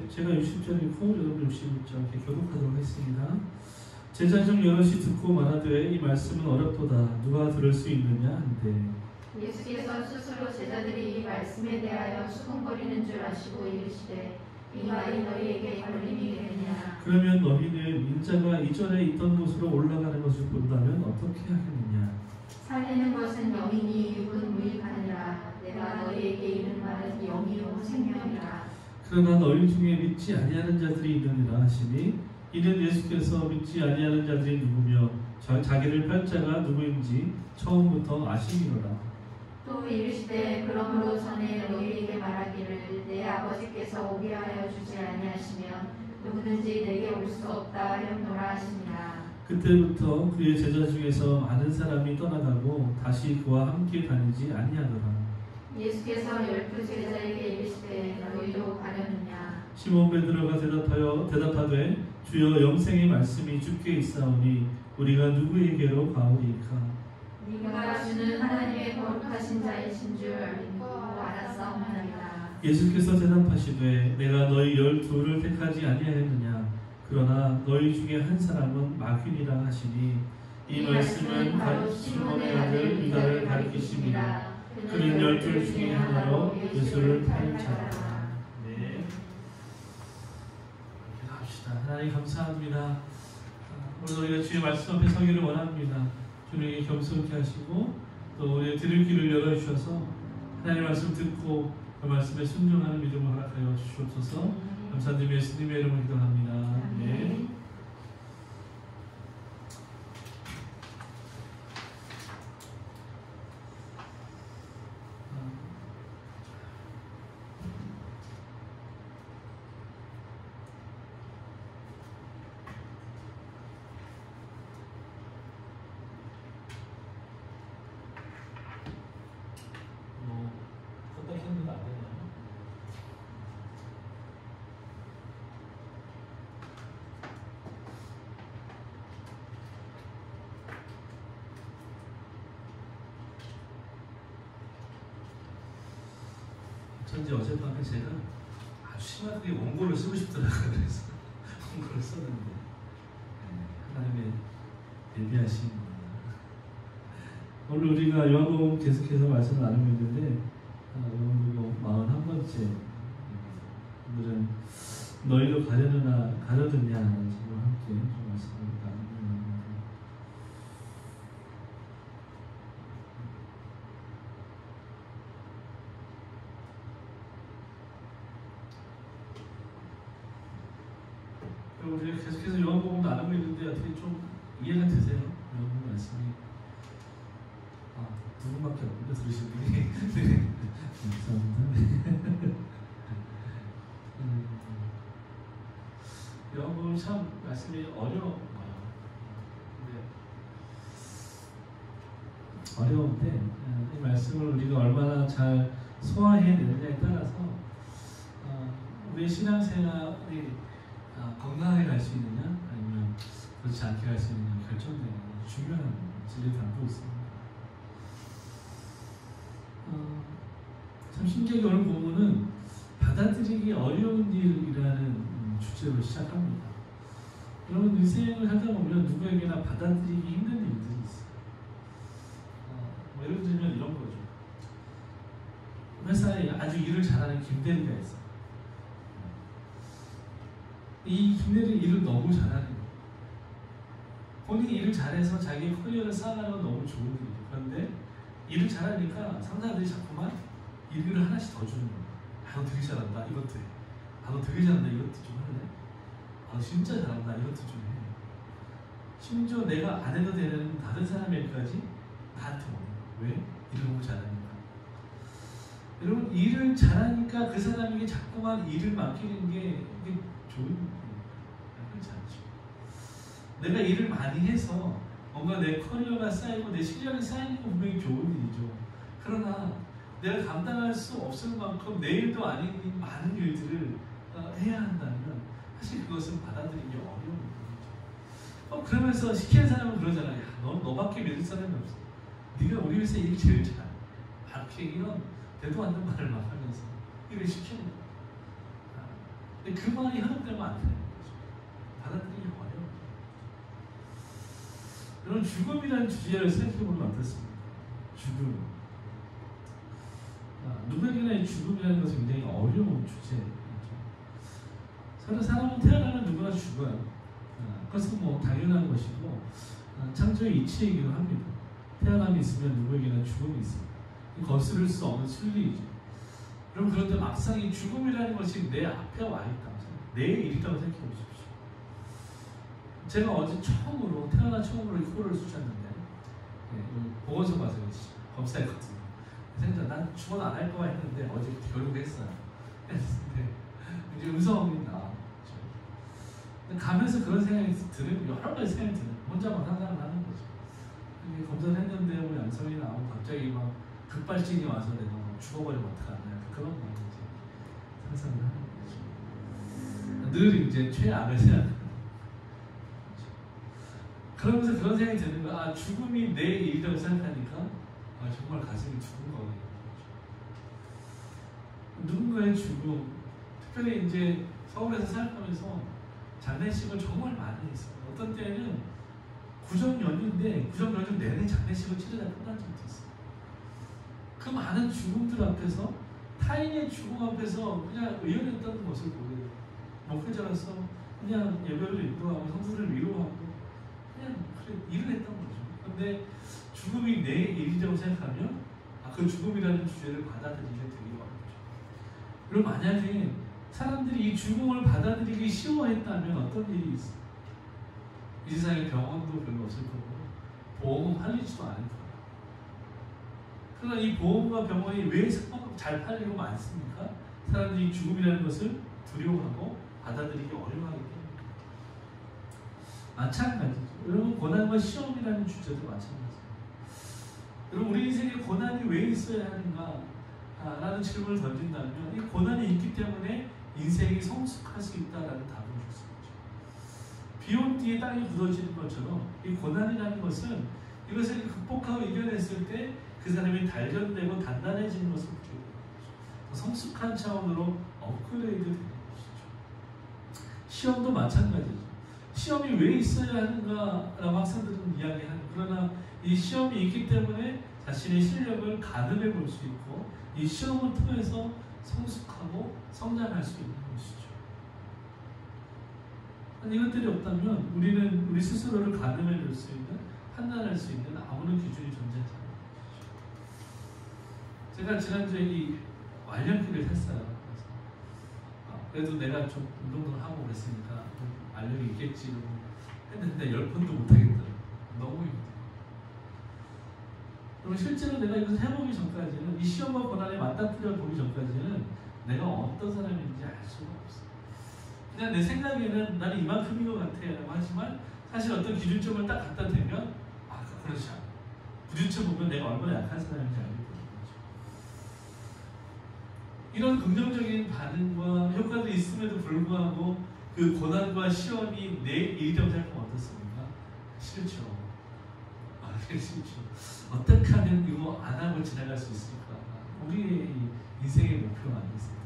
제가 60절이고 여러분 61절 이렇게 교독하도록 하겠습니다. 제자 중 여럿이 듣고 말하되 이 말씀은 어렵도다 누가 들을 수 있느냐 한데 예수께서 스스로 제자들이 이 말씀에 대하여 수군거리는 줄 아시고 이르시되 이 말이 너희에게 걸림이겠느냐. 그러면 너희는 인자가 이전에 있던 곳으로 올라가는 것을 본다면 어떻게 하겠느냐. 살리는 것은 영이니 육은 무익하니라. 내가 너희에게 이른 말은 영이요 생명이라. 그러나 너희 중에 믿지 아니하는 자들이 있느니라 하시니 이는 예수께서 믿지 아니하는 자들이 누구며 자기를 팔 자가 누구인지 처음부터 아시니라. 또 이르시되 그러므로 전에 너희에게 말하기를 내 아버지께서 오게 하여 주지 아니하시면 누구든지 내게 올 수 없다 하였노라 하시니라. 그때부터 그의 제자 중에서 많은 사람이 떠나가고 다시 그와 함께 다니지 아니하더라. 예수께서 12 제자에게 이르시되 너희도 가려느냐. 시몬 베드로가 대답하되 주여 영생의 말씀이 주께 있사오니 우리가 누구에게로 가오리이까. 네가 주는 하나님의 거룩하신 자이신 줄 알고 알았사옵나이다. 예수께서 대답하시되 내가 너희 12를 택하지 아니하였느냐. 그러나 너희 중에 한 사람은 마귀니라 하시니 이 말씀은 바로 시몬의 아들 유다를 가리키심이라. 그는 12 중에 하나로 예수를 팔 자라. 네, 기도합시다. 하나님 감사합니다. 오늘 우리가 주의 말씀 앞에 서기를 원합니다. 주님께 겸손케 하시고 또 우리의 들을 귀를 열어주셔서 하나님의 말씀 듣고 그 말씀에 순종하는 믿음을 허락하여 주시옵소서. 감사드리며 예수님의 이름으로 기도합니다. 네. 선택했는데 안 되나요? 전지 어젯밤에 제가 아주 심하게 원고를 쓰고 싶더라고요. 그래서 원고를 썼는데 하나님의 예비하신 오늘 우리가 요한복음 계속해서 말씀을 나누고 있는데 요한복음 41번째 오늘은 너희도 가려느냐 지금 함께 좀 말씀을 나누고 우리가 계속해서 요한복음 나누고 있는데 어떻게 좀 이해가 되세요? 요한복음 말씀이 두 분밖에 없는데 들으신 분이 네. 감사합니다. 요한복음 참 말씀이 어려워요. 어려운데 이 말씀을 우리가 얼마나 잘 소화해내느냐에 따라서 우리의 신앙생활이 건강하게 갈 수 있느냐 아니면 그렇지 않게 갈 수 있느냐 결정되는 중요한 진리를 담고 있습니다. 참 신기하게 오늘 보면은 받아들이기 어려운 일이라는 주제로 시작합니다. 여러분 인생을 하다 보면 누구에게나 받아들이기 힘든 일들이 있어요. 예를 들면 이런 거죠. 회사에 아주 일을 잘하는 김대리가 있어요. 이 김대리 일을 너무 잘하는 거예요. 본인이 일을 잘해서 자기의 커리어를 쌓아가는 건 너무 좋은 일이에요. 그런데 일을 잘하니까 상사들이 자꾸만 일을 하나씩 더 주는 거예요. 너 되게 잘한다. 이것도 해. 너 되게 잘한다. 이것도 좀 할래? 너 진짜 잘한다. 이것도 좀 해. 심지어 내가 안 해도 되는 다른 사람에게까지 나한테 오는 거예요. 왜? 일을 너무 잘하니까. 여러분 일을 잘하니까 그 사람에게 자꾸만 일을 맡기는 게 이게 좋은 일입니까? 그렇지 않죠. 내가 일을 많이 해서 뭔가 내 커리어가 쌓이고 내 실력이 쌓이는 건 분명히 좋은 일이죠. 그러나 내가 감당할 수 없을 만큼 내 일도 아닌 많은 일들을 해야 한다면 사실 그것은 받아들이기 어려운 일이죠. 그러면서 시키는 사람은 그러잖아요. 야, 너밖에 믿을 사람이 없어. 네가 우리 회사 일 제일 잘해. 이렇게 이런 대도 않는 말을 막 하면서 일을 시키는 거야. 근데 그 말이 현혹되면 안 되는 거죠. 받아들이기 어려워요. 여러분, 죽음이라는 주제를 생각해보면 어떻습니까? 죽음. 누구에게나 이 죽음이라는 것은 굉장히 어려운 주제예요. 서로 사람은 태어나면 누구나 죽어요. 그것은 뭐 당연한 것이고 창조의 이치이기도 합니다. 태어남이 있으면 누구에게나 죽음이 있습니다. 거스를 수 없는 순리이죠. 여러분, 그런데 막상 이 죽음이라는 것이 내 앞에 와 있다. 내 일이라고 생각해 보십시오. 제가 어제 태어나 처음으로 코를 쑤셨는데, 보건소 가서 검사했거든요. 생각 난 죽어도 안 할 거야 했는데 어제 결국 했어요. 근데 이제 음성이 나와. 가면서 그런 생각이 들으면 여러 가지 생각이 들어요. 혼자만 상상을 하는 거죠. 검사를 했는데 뭐 양성이 나오고 갑자기 막 급발진이 와서 내가 죽어버리면 어떡하나, 그런 거 이제 상상을 하는 거죠. 늘 이제 최악을 생각하는 거죠. 그러면서 그런 생각이 드는 거야. 죽음이 내 일이라고 생각하니까 정말 가슴이 두근거려요. 누군가의 죽음, 특별히 이제 서울에서 살아가면서 장례식을 정말 많이 했어요. 어떤 때는 구정 연휴인데 구정 연휴 내내 장례식을 치르다 끝난 적도 있어요. 그 많은 죽음들 앞에서, 타인의 죽음 앞에서 그냥 의연했던 모습을 보여요. 목회자로서 그냥 예배를 인도하고 성도를 위로하고 그냥 일을 했던 거죠. 그런데 죽음이 내 일이라고 생각하면 그 죽음이라는 주제를 받아들이게 되게 어렵죠. 그리고 만약에 사람들이 이 죽음을 받아들이기 쉬워했다면 어떤 일이 있어요? 이 세상에 병원도 별로 없을 거고 보험은 팔리지도 않을 거예요. 그러나 이 보험과 병원이 왜 잘 팔리고 많습니까? 사람들이 죽음이라는 것을 두려워하고 받아들이기 어려워하기 때문에. 마찬가지죠. 여러분, 고난과 시험이라는 주제도 마찬가지예요. 여러분, 우리 인생에 고난이 왜 있어야 하는가? 라는 질문을 던진다면 이 고난이 있기 때문에 인생이 성숙할 수 있다라는 답을 줄 수 있죠. 비 온 뒤에 땅이 굳어지는 것처럼 이 고난이라는 것은 이것을 극복하고 이겨냈을 때 그 사람이 단련되고 단단해지는 것을 보게 되는 거죠. 성숙한 차원으로 업그레이드 되는 것이죠. 시험도 마찬가지죠. 시험이 왜 있어야 하는가라고 학생들은 이야기하는, 그러나 이 시험이 있기 때문에 자신의 실력을 가늠해 볼 수 있고 이 시험을 통해서 성숙하고 성장할 수 있는 것이죠. 이것들이 없다면 우리는 우리 스스로를 가늠해 볼 수 있는, 판단할 수 있는 아무런 기준이 존재하지 않는 것이죠. 제가 지난주에 이 말년기를 했어요. 그래도 내가 좀 운동도 하고 그랬으니까 알력이 있겠지 했는데 10번도 못하겠더라고요. 너무 힘들어요. 그럼 실제로 내가 이것을 해보기 전까지는, 이 시험과 고난에 맞닥뜨려 보기 전까지는 내가 어떤 사람인지 알 수가 없어요. 그냥 내 생각에는 나는 이만큼인 것 같아요 하지만 사실 어떤 기준점을 딱 갖다 대면 그렇지 않아. 부딪혀 보면 내가 얼마나 약한 사람인지 알게 되는 거죠. 이런 긍정적인 반응과 효과도 있음에도 불구하고 그 고난과 시험이 내 일이라고 생각하면 어떻습니까? 싫죠. 싫죠. 어떻게 하면 이거 안 하고 지나갈 수 있을까? 우리의 인생의 목표가 아니겠습니까?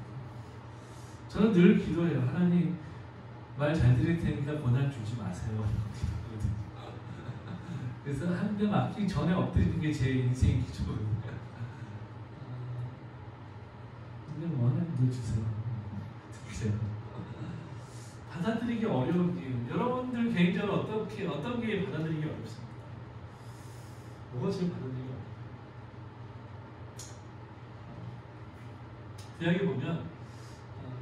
저는 늘 기도해요. 하나님, 말 잘 들을 테니까 고난 주지 마세요. 그래서 한 대 맞기 전에 엎드리는 게 제 인생의 기초거든요. 근데 뭐 하나님도 주세요. 주세요. 받아들이기 어려운 게, 여러분들 개인적으로 어떤 게 받아들이기 어렵습니까? 뭐가 제일 받아들이기 어렵나요? 구약에 보면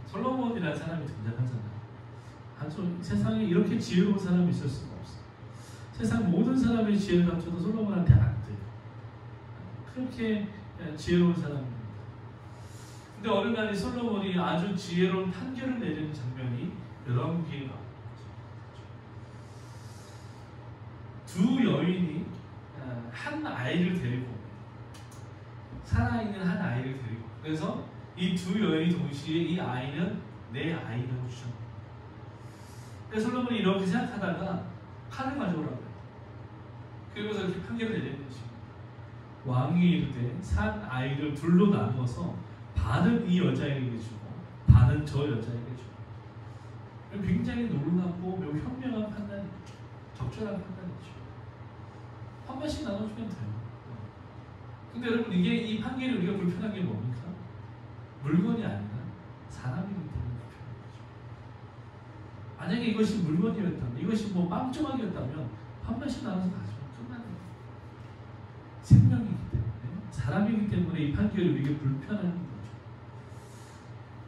솔로몬이라는 사람이 등장하잖아요. 아주 세상에 이렇게 지혜로운 사람이 있을 수가 없어요. 세상 모든 사람의 지혜를 합쳐도 솔로몬한테 안 돼요. 그렇게 지혜로운 사람입니다. 근데 어느 날 이 솔로몬이 아주 지혜로운 판결을 내리는 장면이 열왕기에 나옵니다. 두 여인이 한 아이를 데리고, 살아있는 한 아이를 데리고, 그래서 이 두 여인이 동시에 이 아이는 내 아이라고 주장합니다. 그래서 솔로몬이 이렇게 생각하다가 칼을 가져오라고 해요. 그리고서 이렇게 판결을 내리는 것입니다. 왕이 이르되 산 아이를 둘로 나누어서 반은 이 여자에게 주고 반은 저 여자에게 주고. 굉장히 놀랍고 매우 현명한 판단이죠. 적절한 판단이죠. 한 번씩 나눠주면 돼요. 근데 여러분 이 판결이 우리가 불편한 게 뭡니까? 물건이 아니라 사람이기 때문에 불편한 거죠. 만약에 이것이 물건이었다면, 이것이 뭐 빵 조각이었다면 한 번씩 나눠서 가지면 끝나는 거예요. 생명이기 때문에, 사람이기 때문에 이 판결이 우리에게 불편한 거죠.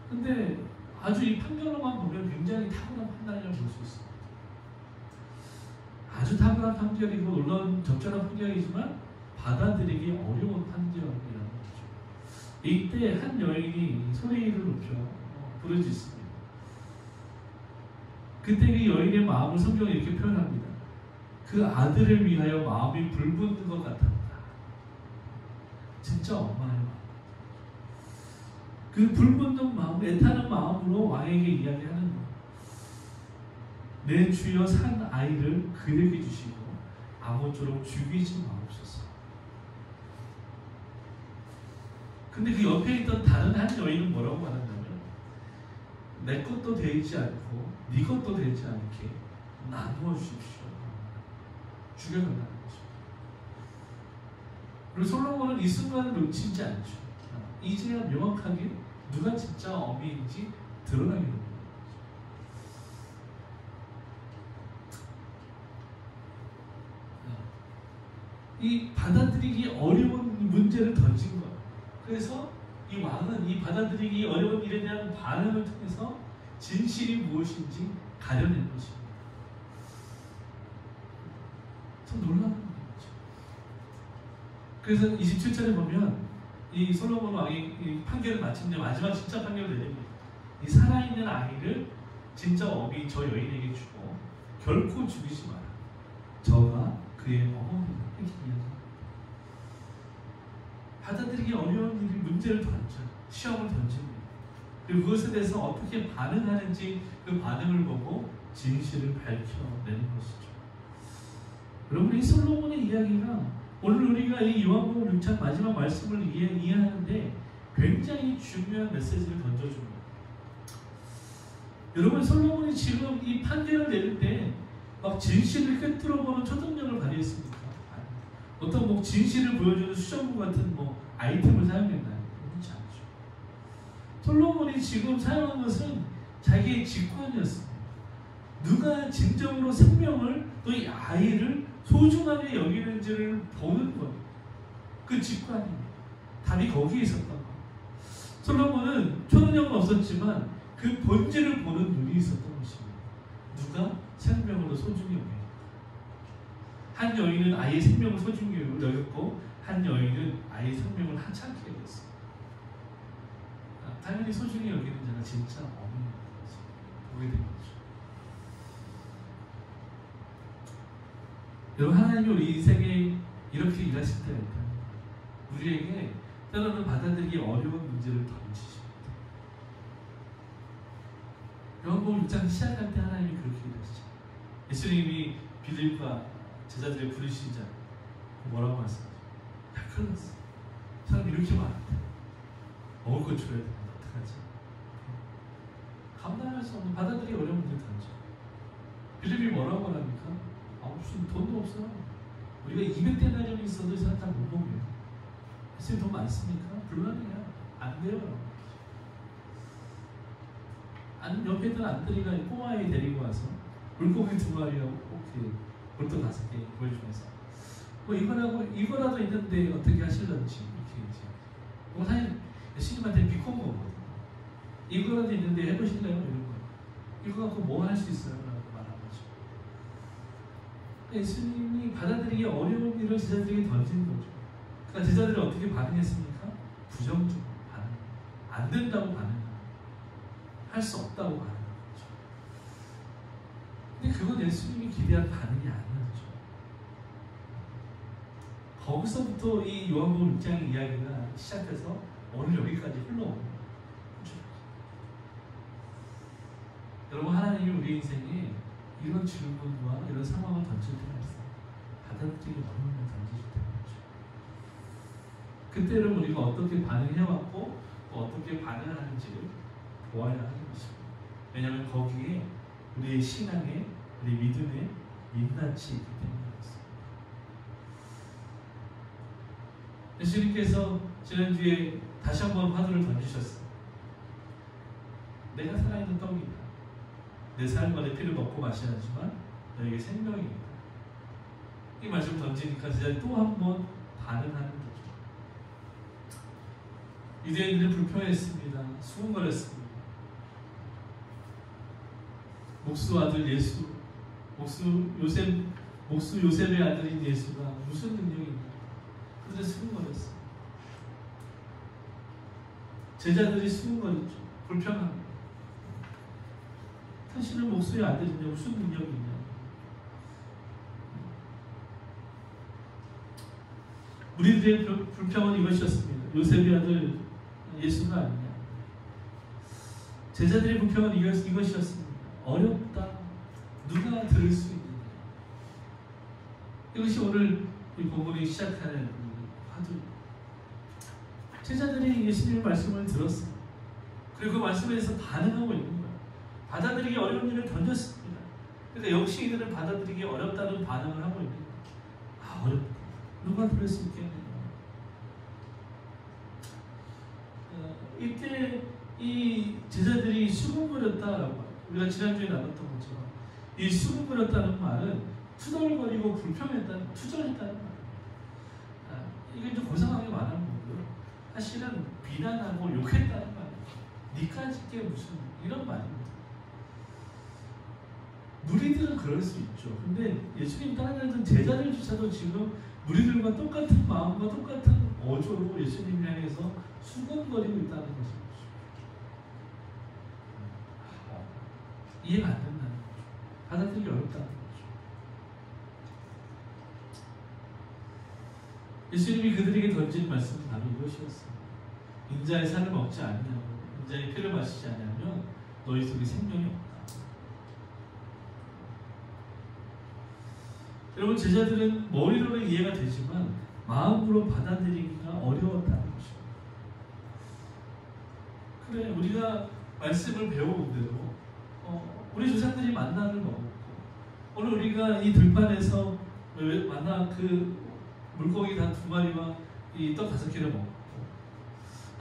근데 아주 이 판결로만 보면 굉장히 탁월한 판단이라고 볼 수 있습니다. 아주 탁월한 판결이고 물론 적절한 판결이지만 받아들이기 어려운 판결이라는 거죠. 이때 한 여인이 소리를 높여 부르짖습니다. 그때 그 여인의 마음을 성경이 이렇게 표현합니다. 그 아들을 위하여 마음이 불붙는 것 같았다. 진짜 엄마의 마음. 그 불붙는 마음, 애타는 마음으로 왕에게 이야기하는 것. 내 주여 산 아이를 그에게 주시고 아무쪼록 죽이지 마옵소서. 근데 그 옆에 있던 다른 한 여인은 뭐라고 말하냐면 내 것도 되지 않고 네 것도 되지 않게 나누어 주십시오. 죽여달라는 거죠. 그리고 솔로몬은 이 순간을 놓치지 않죠. 이제야 명확하게 누가 진짜 어미인지 드러나게 됩니다. 이 받아들이기 어려운 문제를 던진 거예요. 그래서 이 왕은 이 받아들이기 어려운 일에 대한 반응을 통해서 진실이 무엇인지 가려낸 것입니다. 참 놀라운 일이죠. 그래서 27절에 보면 이 솔로몬 왕이 이 판결을 마친 마지막 진짜 판결을 내립니다. 이 살아있는 아이를 진짜 어미 저 여인에게 주고 결코 죽이지 마라. 저가 그의 어머니다. 이렇게 이야기합니다. 받아들이기 어려운 일이 문제를 던져 시험을 던집니다. 그리고 그것에 대해서 어떻게 반응하는지 그 반응을 보고 진실을 밝혀내는 것이죠. 여러분 이 솔로몬의 이야기가 오늘 우리가 이 요한복음 6장 마지막 말씀을 이해하는데 굉장히 중요한 메시지를 던져줍니다. 여러분 솔로몬이 지금 이 판결을 내릴 때 막 진실을 꿰뚫어보는 초능력을 발휘했습니까? 어떤 뭐 진실을 보여주는 수정구 같은 뭐 아이템을 사용했나요? 그렇지 않죠. 솔로몬이 지금 사용한 것은 자기의 직관이었습니다. 누가 진정으로 생명을 또 이 아이를 소중하게 여기는지를 보는 것. 그 직관입니다. 답이 거기에 있었던 것. 솔로몬은 초능력은 없었지만 그 본질을 보는 눈이 있었던 것입니다. 누가 생명으로 소중히 여깁니다. 한 여인은 아이의 생명을 소중히 여겼고 한 여인은 아이의 생명을 하찮게 여겼습니다. 당연히 소중히 여기는 자가 진짜 어머니인 거죠. 보게 된 거죠. 여러분 하나님이 우리 인생에 이렇게 일하실 때가 있다. 우리에게 때로는 받아들이기 어려운 문제를 던지십니다. 요한복음 6장 시작할 때 하나님이 그렇게 일하시죠. 예수님이 빌립과 제자들을 부르시자 뭐라고 말씀하죠? 야 큰일 났어. 사람이 이렇게 많은데 먹을 거 줘야 되는데 어떡하지? 감당할 수 없는 받아들이기 어려운 문제를 던져. 빌립이 뭐라고 말합니까? 무슨 돈도 없어. 우리가 200데나리온이 있어도 이 사람 다 못 먹여요. 예수님 돈 많습니까? 불가능해요. 안 돼요. 옆에 있던 안드리가 꼬마아이 데리고 와서 물고기 2마리하고 볼도 5개 보여주면서 뭐 이거라도 있는데 어떻게 하실런지 이렇게 이제 뭐 사실 예수님한테 비꼰 거거든요. 이거라도 있는데 해보실래요? 이런 거. 이거 갖고 뭐 할 수 있어요? 라고 말한 거죠. 예수님이 받아들이기 어려운 일을 제자들에게 던진 거죠. 그러니까 제자들이 어떻게 반응했습니까? 부정적으로 반응. 안 된다고 반응. 할 수 없다고 반응한 거죠. 근데 그건 예수님이 기대한 반응이 아니었죠. 거기서부터 이 요한복음 6장 이야기가 시작해서 오늘 여기까지 흘러오는 거죠. 여러분 하나님이 우리 인생에 이런 질문과 이런 상황을 던질 때가 있어요. 받아들이기 어려운 걸 던지실 때가 있죠. 그때는 우리가 어떻게 반응해왔고 또 어떻게 반응하는지를 보아야 하는 것입니다. 왜냐하면 거기에 우리의 신앙의, 우리 믿음의 민낯이 있기 때문에 그렇습니다. 예수님께서 지난주에 다시 한번 화두를 던지셨어요. 내가 살아있는 떡이다. 내 삶과 내 피를 먹고 마셔야 하지만 너에게 생명이 있다. 이 말씀 던지니까 제자들이 또 한 번 반응하는 거죠. 유대인들은 불평했습니다. 수군거렸습니다. 목수 아들 예수, 목수 요셉의 아들인 예수가 무슨 능력이 있냐. 그들은 수군거렸어요. 제자들이 수군거렸죠. 불평합니다. 당신은 목수의 아들인데 무슨 능력이 있냐. 우리들의 불평은 이것이었습니다. 요셉의 아들 예수가 아니냐. 제자들의 불평은 이것이었습니다. 어렵다. 누가 들을 수 있느냐. 이것이 오늘 이 본문이 시작하는 화두입니다. 제자들이 예수님의 말씀을 들었습니다. 그리고 그 말씀에 대해서 반응하고 있는 거예요. 받아들이기 어려운 일을 던졌습니다. 그러니까 역시 이들은 받아들이기 어렵다는 반응을 하고 있는 거예요. 아, 어렵다. 누가 들을 수 있겠느냐. 이때 이 제자들이 수군거렸다라고 우리가 지난주에 나눴던 것처럼 이 수군거렸다는 말은 투덜거리고 불평했다는, 투절했다는 말이에요. 이게 좀 고상하게 말하는 거고요. 사실은 비난하고 욕했다는 말이에요. 니까지 게 무슨 이런 말입니다. 무리들은 그럴 수 있죠. 근데 예수님 따라다니던 제자들조차도 지금 무리들과 똑같은 마음과 똑같은 어조로 예수님을 향해서 수군거리고 있다는 것이죠. 이해가 안 된다는 거죠. 받아들이기 어렵다는 거죠. 예수님이 그들에게 던진 말씀은 바로 이것이었습니다. 인자의 살을 먹지 않냐고, 인자의 피를 마시지 않으면 너희 속에 생명이 없다. 여러분, 제자들은 머리로는 이해가 되지만 마음으로 받아들이기가 어려웠다는 것입니다. 그래, 우리가 말씀을 배워온 대로 우리 조상들이 만나를 먹었고 오늘 우리가 이 들판에서 만나 그 물고기 단 2마리와 이 떡 5개를 먹고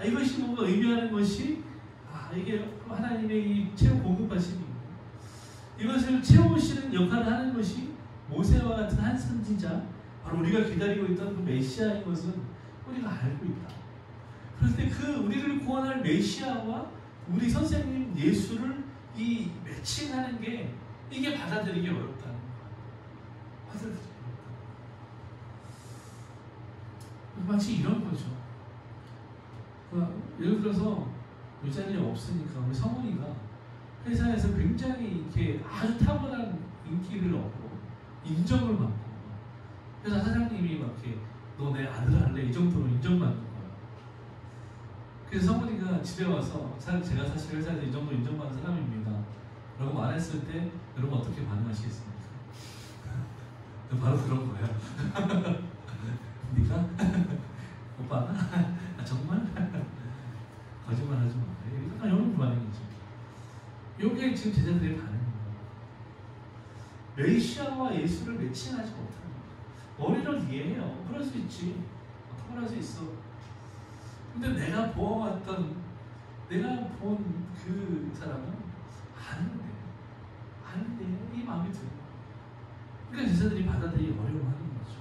이것이 뭔가 의미하는 것이 이게 하나님의 이 채워 공급하시는 이것을 채우시는 역할을 하는 것이 모세와 같은 한 선지자, 바로 우리가 기다리고 있던 그 메시아인 것은 우리가 알고 있다. 그런데 그 우리를 구원할 메시아와 우리 선생님 예수를 이 매칭하는 게 이게 받아들이기 어렵다는 거예요. 받아들이기 어렵다. 마치 이런 거죠. 예를 들어서 이 자리에 없으니까 우리 성훈이가 회사에서 굉장히 이렇게 아주 탁월한 인기를 얻고 인정을 받고 회사 사장님이 막 이렇게 너 내 아들 할래 이 정도로 인정받는 거야. 그래서 성훈이가 집에 와서 제가 사실 회사에서 이 정도 인정받는 사람입니다 라고 말했을 때 여러분 어떻게 반응하시겠습니까? 바로 그런 거예요. 네가? 오빠가? 정말? 거짓말 하지 마. 약간 이런 반응이죠. 이게 지금 제자들의 반응입니다. 메시아와 예수를 매칭하지 못합니다. 머리를 이해해요. 그럴 수 있지. 어떻게 할 수 있어. 근데 내가 본 그 사람은 아는데 이 마음이 들어요. 그러니까 제자들이 받아들이기 어려워하는 거죠.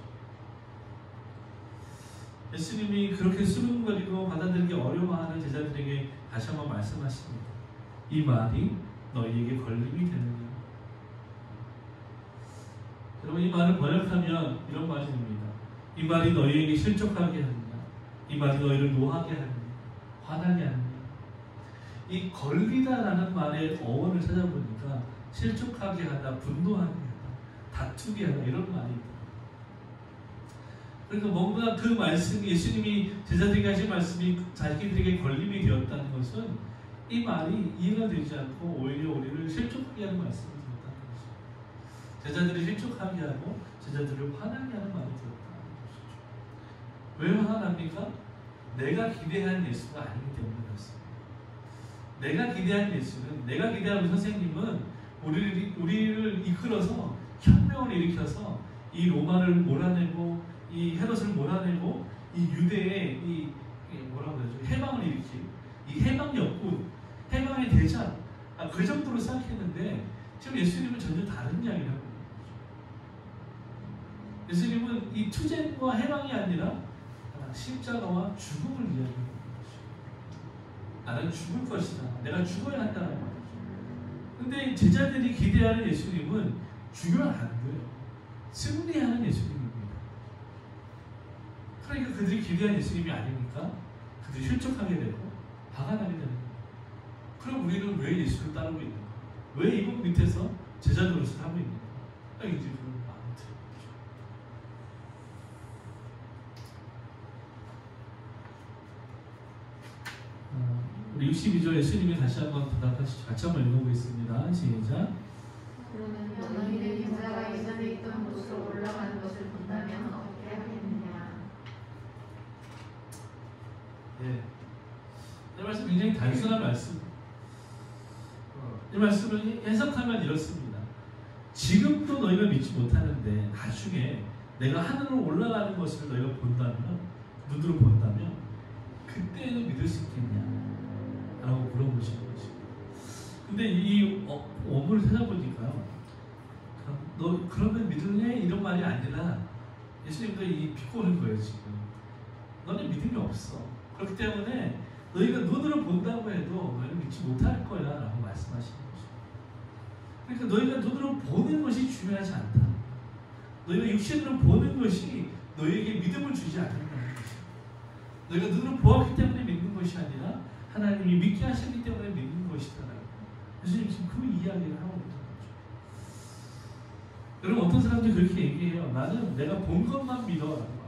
예수님이 그렇게 수근거리고 받아들이기 어려워하는 제자들에게 다시 한번 말씀하십니다. 이 말이 너희에게 걸림이 되느냐. 여러분, 이 말을 번역하면 이런 말이 됩니다. 이 말이 너희에게 실족하게 하느냐, 이 말이 너희를 노하게 하느냐, 화나게 하느냐. 이 걸리다라는 말의 어원을 찾아보니까 실족하게 하다, 분노하게 하다, 다투게 하다 이런 말이 있다. 그러니까 뭔가 그 말씀, 예수님이 제자들에게 하신 말씀이 자기들에게 걸림이 되었다는 것은 이 말이 이해가 되지 않고 오히려 우리를 실족하게 하는 말씀이 되었다는 것이죠. 제자들을 실족하게 하고 제자들을 화나게 하는 말이 되었다는 것이죠. 왜 화납니까? 내가 기대한 예수가 아니기 때문에 그렇습니다. 내가 기대한 예수는, 내가 기대하는 선생님은 우리를 이끌어서 혁명을 일으켜서 이 로마를 몰아내고 이 헤롯을 몰아내고 이 유대의 이 뭐라고 그러죠? 해방을 일으킨 이 해방 역군, 해방의 대장, 그 정도로 생각했는데 지금 예수님은 전혀 다른 이야기를 하고 있는 거죠. 예수님은 이 투쟁과 해방이 아니라 십자가와 죽음을 이야기하는 거죠. 나는 죽을 것이다. 내가 죽어야 한다는 거죠. 근데 제자들이 기대하는 예수님은 죽으면 안 돼요. 승리하는 예수님입니다. 그러니까 그들이 기대한 예수님이 아니니까 그들이 실족하게 되고 화가 나게 되는 거예요. 그럼 우리는 왜 예수를 따르고 있는가? 왜 이분 밑에서 제자 노릇을 하고 있는가? 이제 그런 마음이 들죠. 우리 62절 예수님이 다시 한번 대답하시죠. 같이 한번 읽어보겠습니다. 시작. 그러면 너희는 인자가 예전에 있던 곳으로 올라가는 것을 본다면 어떻게 하겠느냐? 네. 이 말씀 굉장히 단순한 말씀. 이 말씀을 해석하면 이렇습니다. 지금도 너희가 믿지 못하는데 나중에 내가 하늘로 올라가는 것을 너희가 본다면, 눈으로 본다면 그때는 믿을 수 있겠냐? 라고 물어보시는 거죠. 근데 이 원문을 찾아보니까요, 너 그러면 믿을래? 이런 말이 아니라 예수님도 이 비꼬는 거예요. 지금 너는 믿음이 없어. 그렇기 때문에 너희가 눈으로 본다고 해도 너희는 믿지 못할 거야 라고 말씀하시는 거죠. 그러니까 너희가 눈으로 보는 것이 중요하지 않다. 너희가 육신으로 보는 것이 너희에게 믿음을 주지 않는다는 것이죠. 너희가 눈으로 보았기 때문에 믿는 것이 아니라 하나님이 믿게 하셨기 때문에 믿는 것이다. 예수님 지금 그 이야기를 하고 있는 거죠. 여러분, 어떤 사람들이 그렇게 얘기해요. 나는 내가 본 것만 믿어 라고 하는 거죠.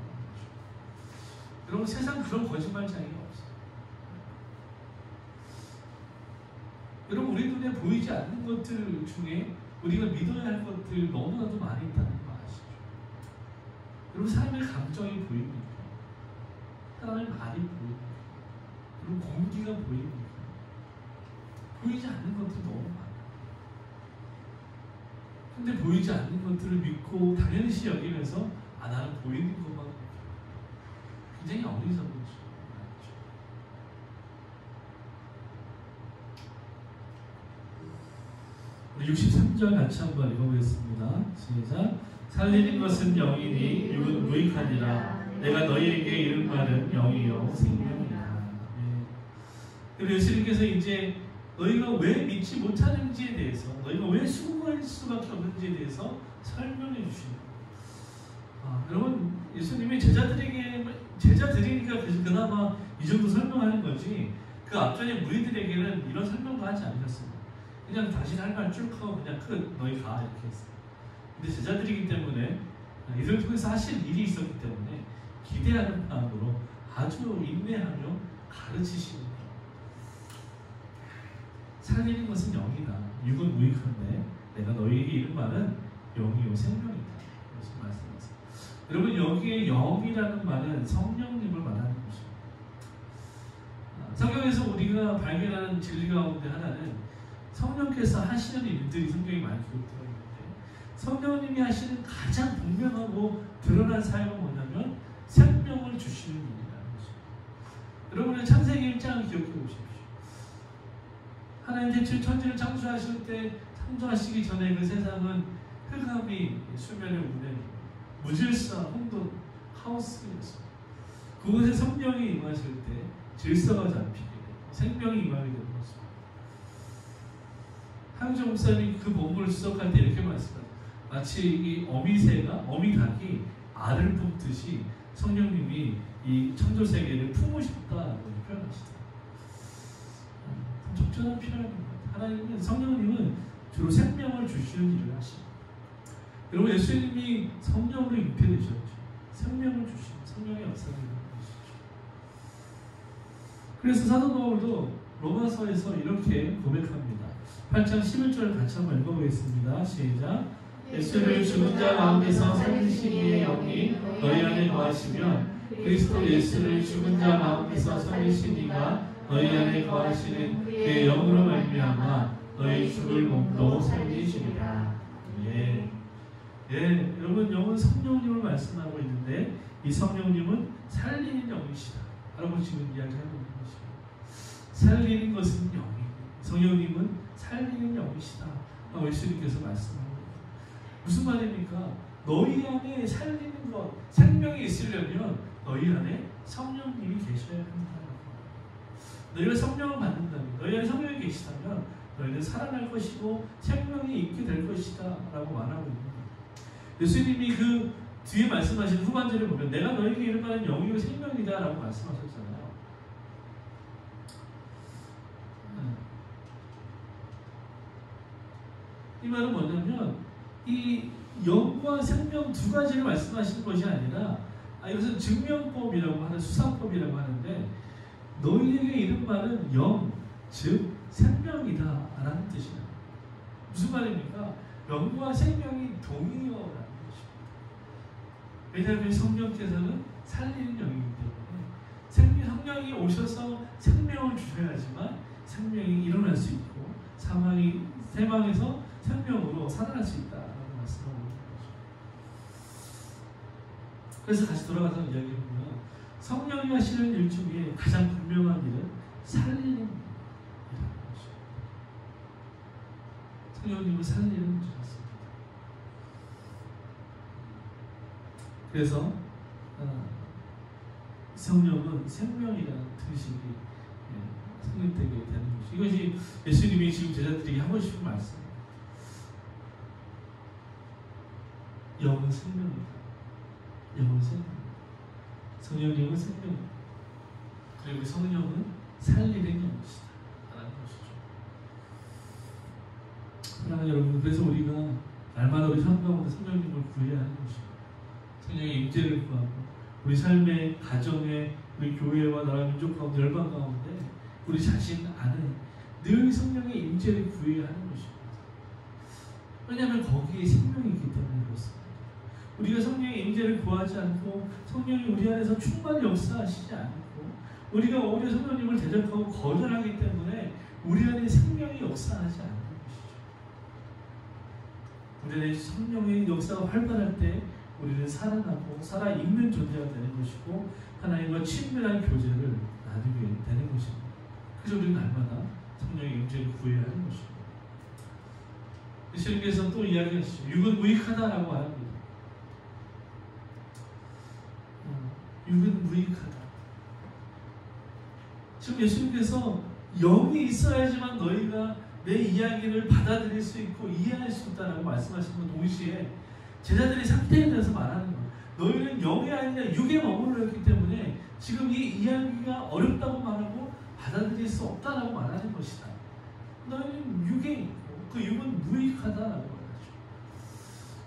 여러분, 세상 그런 거짓말쟁이가 없어요. 여러분, 우리 눈에 보이지 않는 것들 중에 우리가 믿어야 할 것들 너무나도 많이 있다는 거 아시죠? 여러분, 사람의 감정이 보입니까? 사람의 말이 보입니까? 여러분, 공기가 보입니까? 보이지 않는 것들이 너무 많아요. 근데 보이지 않는 것들을 믿고 당연시 여기면서 나는 보이는 것만 굉장히 어리석은 거죠. 우리 63절 같이 한번 읽어보겠습니다. 시작. 살리는 것은 영이니 육은 무익하니라. 내가 너희에게 이른 말은 영이요 생명이라. 그리고 예수님께서 이제 너희가 왜 믿지 못하는지에 대해서, 너희가 왜 수긍할 수밖에 없는지에 대해서 설명해 주시는 거예요. 여러분, 예수님이 제자들이니까 그나마 이 정도 설명하는 거지, 그 앞전에 무리들에게는 이런 설명도 하지 않으셨습니다. 그냥 당신 할 말 쭉 하고 그냥 끝, 너희 가, 이렇게 했어요. 근데 제자들이기 때문에 이들 통해서 하실 일이 있었기 때문에 기대하는 마음으로 아주 인내하며 가르치시는 거예요. 살리는 것은 영이다. 육은 무익한데 내가 너희에게 이른 말은 영이요 생명이다. 그래서 말씀하세요. 여러분, 여기에 영이라는 말은 성령님을 말하는 것입니다. 성경에서 우리가 발견하는 진리 가운데 하나는 성령께서 하시는 일들이 성경에 많이 기록되어 있는데, 성령님이 하시는 가장 분명하고 드러난 사역은 뭐냐면 생명을 주시는 일이라는 것입니다. 여러분의 창세기 1장을 기억해 보십시오. 하나님 대체 천지를 창조하시기 전에 그 세상은 흑암이 수면의 운명이, 무질서, 혼돈, 하오스였습니다. 그곳에 성령이 임하실 때 질서가 잡히게 되고 생명이 임하게 되는 것입니다. 하영정 목사님이 그 본문을 수석할 때 이렇게 말씀합니다. 마치 이 어미닭이 알을 품듯이 성령님이 이 창조 세계를 품으셨다고 표현하시더라고요. 적절한 표현입니다. 하나님은, 성령님은 주로 생명을 주시는 일을 하십니다. 여러분, 예수님이 성령으로 잉태되셨죠. 생명을 주신 성령의 역사를 이루어주시죠. 그래서 사도 바울도 로마서에서 이렇게 고백합니다. 8장 11절 같이 한번 읽어보겠습니다. 시작. 예수를 죽은 자 가운데서 살리신 이의 영이 너희 안에 거하시면 그리스도 예수를 죽은 자 가운데서 살리신 이가 너희 안에 거하시는 그의 영으로 말미암아 너희 죽을 몸도 살리시리라. 예. 예, 여러분 영은 성령님을 말씀하고 있는데 이 성령님은 살리는 영이시다 라고 지금 이야기하고 있는 것입니다. 살리는 것은 영이고 성령님은 살리는 영이시다 라고 예수님께서 말씀하고 있습니다. 무슨 말입니까? 너희 안에 살리는 것, 생명이 있으려면 너희 안에 성령님이 계셔야 한다. 너희가 성령을 받는다면, 너희 안에 성령이 계시다면 너희는 살아날 것이고 생명이 있게 될 것이다 라고 말하고 있는 거예요. 예수님이 그 뒤에 말씀하신 후반절을 보면 내가 너희에게 이름하는 영이요 생명이다 라고 말씀하셨잖아요. 이 말은 뭐냐면 이 영과 생명 두 가지를 말씀하시는 것이 아니라 이것은 증명법이라고 하는 수사법이라고 하는데 너희에게 이른 말은 영, 즉 생명이다 라는 뜻이에요. 무슨 말입니까? 영과 생명이 동의어라는 것입니다. 왜냐하면 성령께서는 살리는 영이기 때문에 성령이 오셔서 생명을 주셔야지만 생명이 일어날 수 있고 사망에서 생명으로 살아날 수 있다라고 말씀하고 있는 거죠. 그래서 다시 돌아가서 이야기해보면 성령이 하시는 일 중에 가장 분명한 일은 살리는 일이라는 것입니다. 성령님은 살리는 일이었습니다. 그래서 성령은 생명이라는 뜻이 성립되게 되는 것이죠. 이것이 예수님이 지금 제자들에게 하고 싶은 말씀입니다. 영은 생명이다. 영은 생명이다. 성령님은 생명이다. 그리고 성령은 살리는 영이시다 라는 것이죠. 사랑하는 여러분, 그래서 우리가 날마다 우리 삶 가운데 성령님을 구해야 하는 것입니다. 성령의 임재를 구하고 우리 삶의 가정에 우리 교회와 나라 민족 가운데 열방 가운데 우리 자신 안에 늘 성령의 임재를 구해야 하는 것입니다. 왜냐하면 거기에 생명이 있기 때문에 그렇습니다. 우리가 성령의 임재를 구하지 않고 성령이 우리 안에서 충만히 역사하시지 않고 우리가 오히려 성령님을 대적하고 거절하기 때문에 우리 안에 생명이 역사하지 않는 것이죠. 우리 안에 성령의 역사가 활발할 때 우리는 살아나고 살아있는 존재가 되는 것이고 하나님과 친밀한 교제를 나누게 되는 것입니다. 그래서 우리는 날마다 성령의 임재를 구해야 하는 것입니다. 예수님께서 또 이야기하시죠. 육은 무익하다라고 합니다. 육은 무익하다. 지금 예수님께서 영이 있어야지만 너희가 내 이야기를 받아들일 수 있고 이해할 수 있다라고 말씀하시는 것 동시에 제자들의 상태에 대해서 말하는 거예요. 너희는 영이 아니라 육에 머물러 있기 때문에 지금 이 이야기가 어렵다고 말하고 받아들일 수 없다라고 말하는 것이다. 너희는 육에 있고 그 육은 무익하다라고 말하죠.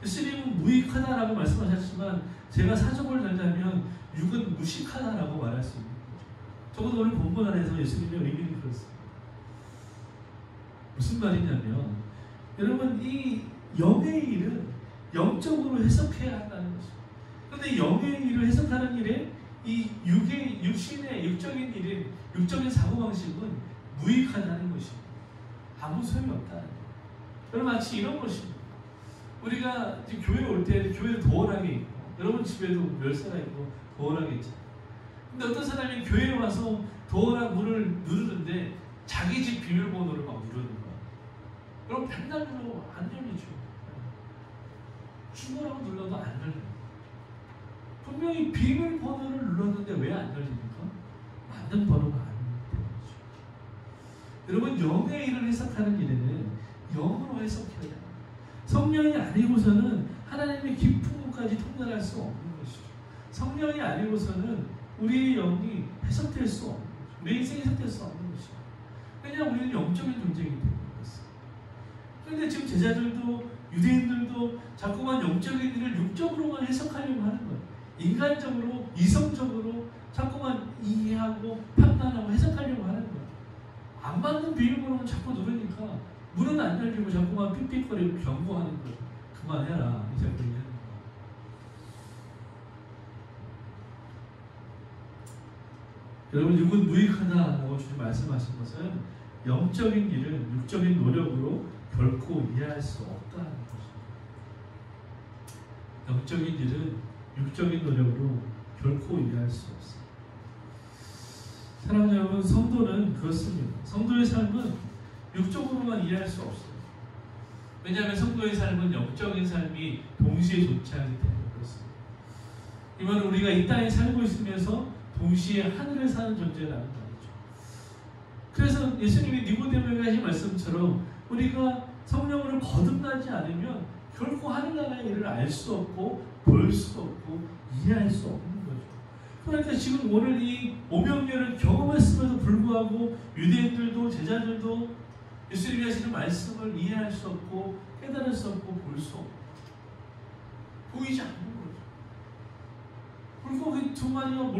예수님은 무익하다라고 말씀하셨지만 제가 사족을 달자면 육은 무식하다라고 말할 수 있는 거죠. 적어도 오늘 본문 안에서 예수님의 의미는 그렇습니다. 무슨 말이냐면 여러분 이 영의 일은 영적으로 해석해야 한다는 것입니다. 그런데 영의 일을 해석하는 일에 이 육신의 육적인 일인 육적인 사고방식은 무익하다는 것입니다. 아무 소용이 없다는 거예요. 여러분 마치 이런 것입니다. 우리가 이제 교회 올 때 교회에 도어락이 있고 여러분 집에도 열쇠가 있고 도어락이 있잖아요. 근데 어떤 사람이 교회에 와서 도어락 문을 누르는데 자기 집 비밀번호를 막 누르는 거야. 그럼 백날 눌러도 안 열리죠. 죽으라고 눌러도 안 열려요. 분명히 비밀번호를 눌렀는데 왜 안 열립니까? 맞는 번호가 아니기 때문이죠. 여러분 영의 일을 해석하는 일에는 영으로 해석해야 돼요. 성령이 아니고서는 하나님의 깊은 곳까지 통달할 수 없는 것이죠. 성령이 아니고서는 우리의 영이 해석될 수 없는 것이죠. 우리 인생이 해석될 수 없는 것이죠. 왜냐하면 우리는 영적인 존재이기 때문에 그렇습니다. 그런데 지금 제자들도 유대인들도 자꾸만 영적인 일을 육적으로만 해석하려고 하는 거예요. 인간적으로, 이성적으로 자꾸만 이해하고 판단하고 해석하려고 하는 거예요. 안 맞는 비밀번호는 자꾸 누르니까 문은 안 열리고 자꾸만 삑삑거리고 경고하는 거예요. 그만해라. 이제 그렇게 하는 거예요. 여러분 육은 무익하다라고 주님 말씀하신 것은 영적인 일은 육적인 노력으로 결코 이해할 수 없다는 것입니다. 영적인 일은 육적인 노력으로 결코 이해할 수 없어요. 사랑하는 여러분, 성도는 그렇습니다. 성도의 삶은 육적으로만 이해할 수 없어요. 왜냐하면 성도의 삶은 영적인 삶이 동시에 존재하기 때문에 그렇습니다. 이건 우리가 이 땅에 살고 있으면서 동시에 하늘에 사는 존재라는 말이죠. 그래서 예수님이 니고데모에게 하신 말씀처럼 우리가 성령으로 거듭나지 않으면 결코 하늘나라의 일을 알 수 없고 볼 수 없고 이해할 수 없는 거죠. 그러니까 지금 오늘 이 오병이어를 경험했음에도 불구하고 유대인들도 제자들도 예수님이 하시는 말씀을 이해할 수 없고 깨달을 수 없고 볼 수 없고 보이지 않는 거죠. 그리고 그 두 마리와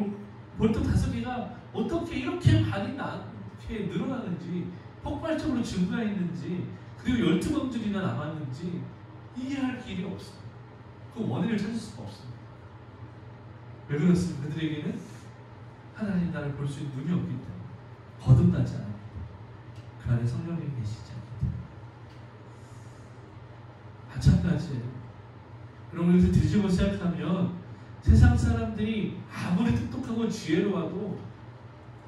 몰떡 5개가 어떻게 이렇게 많이 이렇게 늘어나는지, 폭발적으로 증가했는지, 그리고 12광줄이나 남았는지 이해할 길이 없어요. 그 원인을 찾을 수가 없습니다. 왜 그렇습니까? 그들에게는 하나님 나를 볼 수 있는 눈이 없기 때문에, 거듭나지 않아요. 그 안에 성령님이 계시지 않기 때문에. 마찬가지예요. 여러분, 여기서 뒤집어 생각하면 세상 사람들이 아무리 똑똑하고 지혜로워도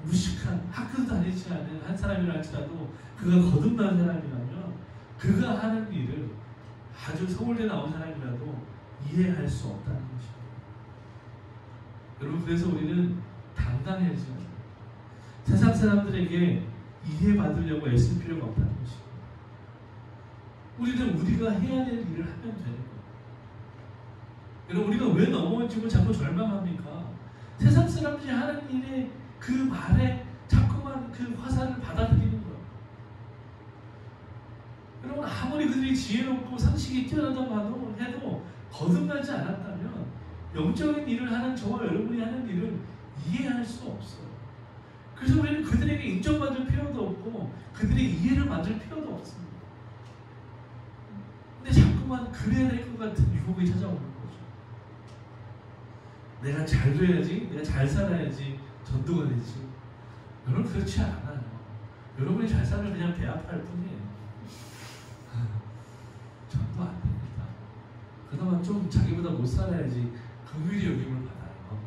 무식한, 학교도 다니지 않은 한 사람이라 할지라도 그가 거듭난 사람이라면 그가 하는 일을 아주 서울대 나온 사람이라도 이해할 수 없다는 것입니다. 여러분, 그래서 우리는 당당해야지 않아요. 세상 사람들에게 이해받으려고 애쓸 필요가 없다는 것입니다. 우리는 우리가 해야 될 일을 하면 되는 거예요. 여러분, 우리가 왜 넘어지고 자꾸 절망합니까? 세상 사람들이 하는 일에 그 말에 자꾸만 그 화살을 받아들이는 거예요. 여러분, 아무리 그들이 지혜롭고 상식이 뛰어나다고 해도 거듭나지 않았다면 영적인 일을 하는 저와 여러분이 하는 일을 이해할 수 없어요. 그래서 우리는 그들에게 인정받을 필요도 없고 그들의 이해를 받을 필요도 없습니다. 근데 자꾸만 그래야 될 것 같은 유혹이 찾아오는 거죠. 내가 잘 돼야지, 내가 잘 살아야지 전도가 되지. 여러분, 그렇지 않아요. 여러분이 잘 살면 그냥 배 아파할 뿐이에요. 전도 안 됩니다. 그나마 좀 자기보다 못 살아야지 긍휼히 여김을 받아요.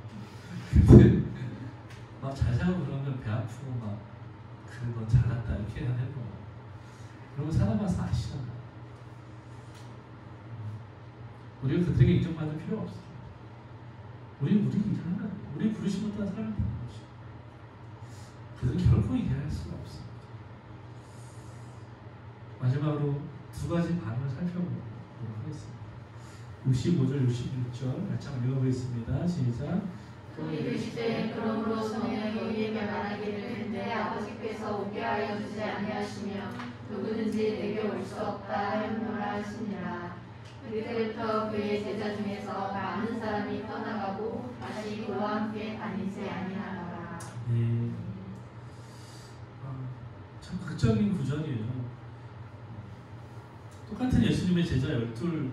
근데 막 잘 살고 그러면 배 아프고 막 너 잘났다 이렇게 하는 거예요. 여러분, 살아봐서 아시잖아요. 우리가 그들에게 인정받을 필요가 없어요. 우리 일을 하는 거예요. 우리 부르심을 따라 살면 되는 거죠. 그들은 결코 이해할 수가 없습니다. 마지막으로 두 가지 반응을 살펴보도록 하겠습니다. 65절, 66절 같이 한번 읽어보겠습니다. 시작. 또 이르시되 그러므로 성령이 너희에게 말하기를 내 아버지께서 오게 하여 주지 아니하시며 누구든지 내게 올 수 없다 하였노라 하시니라. 그때부터 그의 제자 중에서 많은 사람이 떠나가고 다시 그와 함께 다니지 아니하더라. 네. 참 극적인 구절이에요. 똑같은 예수님의 제자 12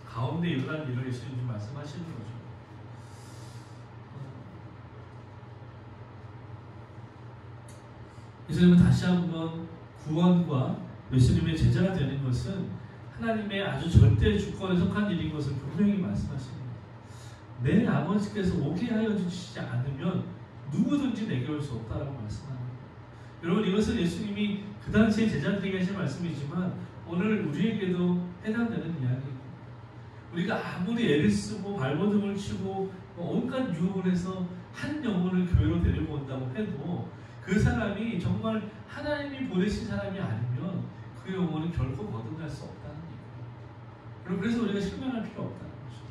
가운데 일어난 일을 예수님이 말씀하시는 거죠. 예수님은 다시 한번 구원과 예수님의 제자가 되는 것은 하나님의 아주 절대 주권에 속한 일인 것을 분명히 말씀하십니다. 내 아버지께서 오게 하여 주시지 않으면 누구든지 내게 올 수 없다라고 말씀합니다. 여러분, 이것은 예수님이 그 당시에 제자들에게 하신 말씀이지만 오늘 우리에게도 해당되는 이야기입니다. 우리가 아무리 애를 쓰고 발버둥을 치고 온갖 유혹을 해서 한 영혼을 교회로 데리고 온다고 해도 그 사람이 정말 하나님이 보내신 사람이 아니면 그 영혼은 결코 거듭날 수 없다는 얘기예요. 그래서 우리가 실망할 필요 없다는 것이죠.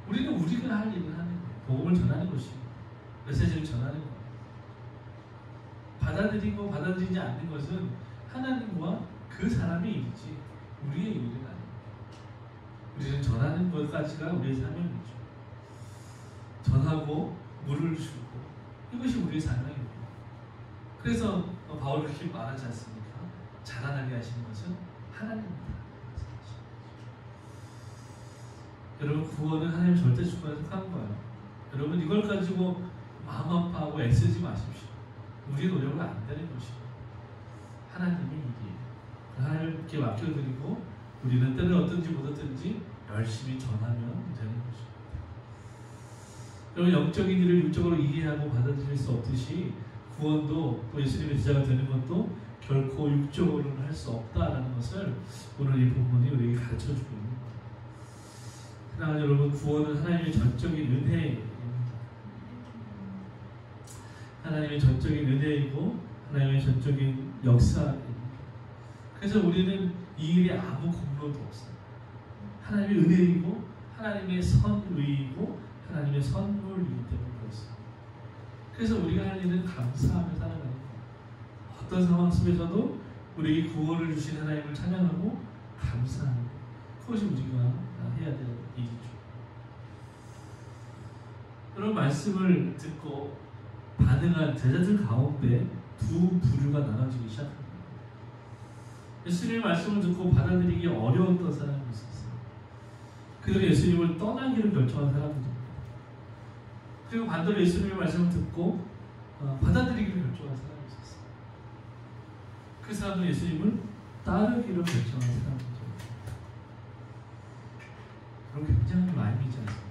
우리는 우리가 할 일을 하는 거예요. 복음을 전하는 것이고 메시지를 전하는 거예요. 받아들이고 받아들이지 않는 것은 하나님과 그 사람의 일이지 우리의 일은 아닙니다. 우리는 전하는 것까지가 우리의 사명이죠. 전하고 물을 주고 이것이 우리의 사명입니다. 그래서 바울이 그렇게 말하지 않습니까? 자라나게 하시는 것은 하나님입니다. 여러분, 구원은 하나님 절대 주권에 속한 거예요. 여러분, 이걸 가지고 마음 아파하고 애쓰지 마십시오. 우리 노력은 안 되는 것이고 하나님의 일이에요. 하나님께 맡겨드리고 우리는 때를 어떤지 못어떤지 열심히 전하면 되는 것입니다. 여러분, 영적인 일을 육적으로 이해하고 받아들일 수 없듯이 구원도 또 예수님의 제자가 되는 것도 결코 육적으로는 할 수 없다라는 것을 오늘 이 본문이 우리에게 가르쳐주고 있는 거예요. 사랑하는 여러분, 구원은 하나님의 전적인 은혜입니다. 하나님의 전적인 은혜이고 하나님의 전적인 역사입니다. 그래서 우리는 이 일에 아무 공로도 없어요. 하나님의 은혜이고 하나님의 선의이고 하나님의 선물이기 때문에 그렇습니다. 그래서 우리가 할 일은 감사하며 살아가는 거예요. 어떤 상황 속에서도 우리에게 구원을 주신 하나님을 찬양하고 감사하는 거예요. 그것이 우리가 해야 될 일이죠. 여러분, 말씀을 듣고 반응한 제자들 가운데 두 부류가 나눠지기 시작합니다. 예수님의 말씀을 듣고 받아들이기 어려웠던 사람이 있었어요. 그들은 예수님을 떠나기를 결정한 사람들입니다. 그리고 반대로 예수님의 말씀을 듣고 받아들이기를 결정한 사람이 있었어요. 그 사람은 예수님을 따르기를 결정한 사람들입니다. 그럼 굉장히 많이 믿지 않습니까?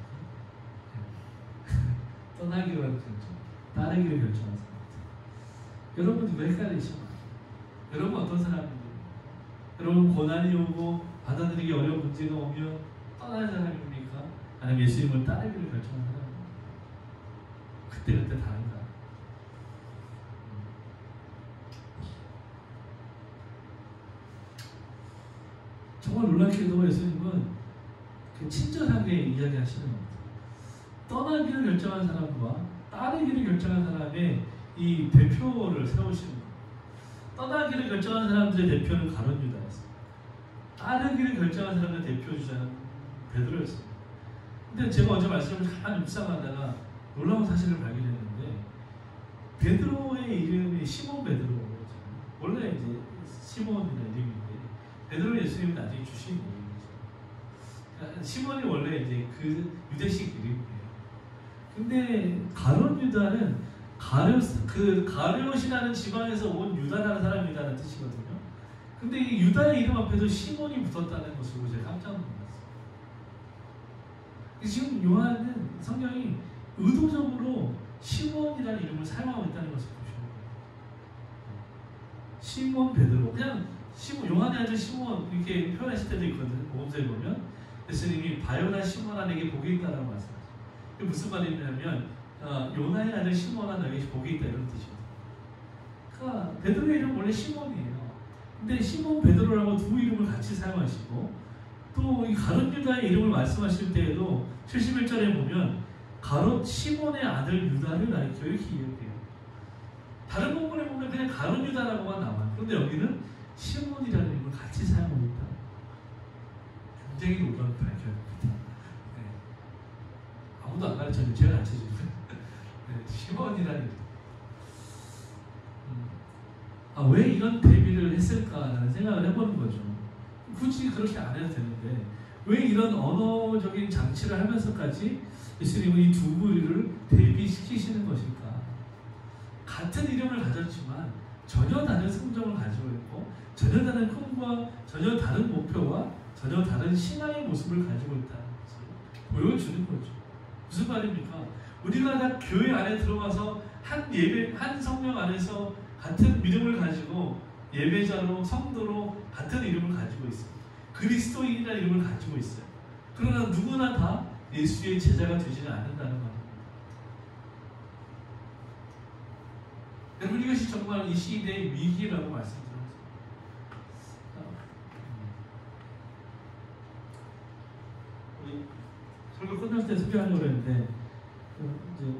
떠나기로 하는 결정, 따르기를 결정한 사람들. 여러분, 왜 헷갈리시나요? 여러분 어떤 사람입니까? 여러분, 고난이 오고 받아들이기 어려운 문제가 오면 떠나는 사람입니까? 아니면 예수님을 따르기를 결정한 사람입니까? 그때 다른가? 정말 놀랍게도 예수님은 친절하게 이야기하시는 겁니다. 떠나기를 결정한 사람과 따르기를 결정한 사람의 이 대표를 세우시는 거예요. 떠나기를 결정한 사람들의 대표는 가룟 유다였어요. 따르기를 결정한 사람의 대표 주자는 베드로였어요. 근데 제가 어제 말씀을 가만히 묵상하다가 놀라운 사실을 발견했는데, 베드로의 이름이 시몬 베드로잖아요. 원래 이제 시몬이라는 이름인데 베드로는 예수님이 나중에 주신 이름이죠. 그러니까 시몬이 원래 이제 그 유대식 이름이에요. 근데 가룟 유다는 가룟이라는 지방에서 온 유다라는 사람이라는 뜻이거든요. 근데 이 유다의 이름 앞에도 시몬이 붙었다는 것으로 제가 깜짝 놀랐어요. 지금 요한은 성경이 의도적으로 시몬이라는 이름을 사용하고 있다는 것을 보시는 거예요. 시몬 베드로, 그냥 시몬, 요한의 아들 시몬 이렇게 표현하실 때도 있거든요. 복음서에 보면 예수님이 바요나 시몬아에게 복이 있다라고 말씀하세요. 이게 무슨 말이냐면 요나의 아들 시몬아 너에게 복이 있다, 이런 뜻이거든요. 그러니까 베드로의 이름은 원래 시몬이에요. 근데 시몬 베드로라고 두 이름을 같이 사용하시고, 또 이 가룟 유다의 이름을 말씀하실 때에도 71절에 보면 시몬의 아들 유다를 가리켜 이렇게 이야기해요. 다른 본문에 보면 그냥 가룟 유다라고만 나와요. 그런데 여기는 시몬이라는 이름을 같이 사용하고 있다. 굉장히 놀라운 발견입니다. 네. 아무도 안 가르쳐주고 제가 가르쳐주고 네, 시몬이라는 이름. 왜 이런 대비를 했을까라는 생각을 해보는 거죠. 굳이 그렇게 안 해도 되는데 왜 이런 언어적인 장치를 하면서까지 예수님은 이 두 부류를 대비시키시는 것일까? 같은 이름을 가졌지만 전혀 다른 성정을 가지고 있고 전혀 다른 꿈과 전혀 다른 목표와 전혀 다른 신앙의 모습을 가지고 있다는 것을 보여주는 거죠. 무슨 말입니까? 우리가 다 교회 안에 들어가서 한 성령 안에서 같은 믿음을 가지고 예배자로, 성도로 같은 이름을 가지고 있어요. 그리스도인이라는 이름을 가지고 있어요. 그러나 누구나 다 예수의 제자가 되지는 않는다는 말입니다. 여러분, 이것이 정말 이 시대의 위기라고 말씀드렸습니다. 우리 설교 끝날 때 소개하려고 했는데 이제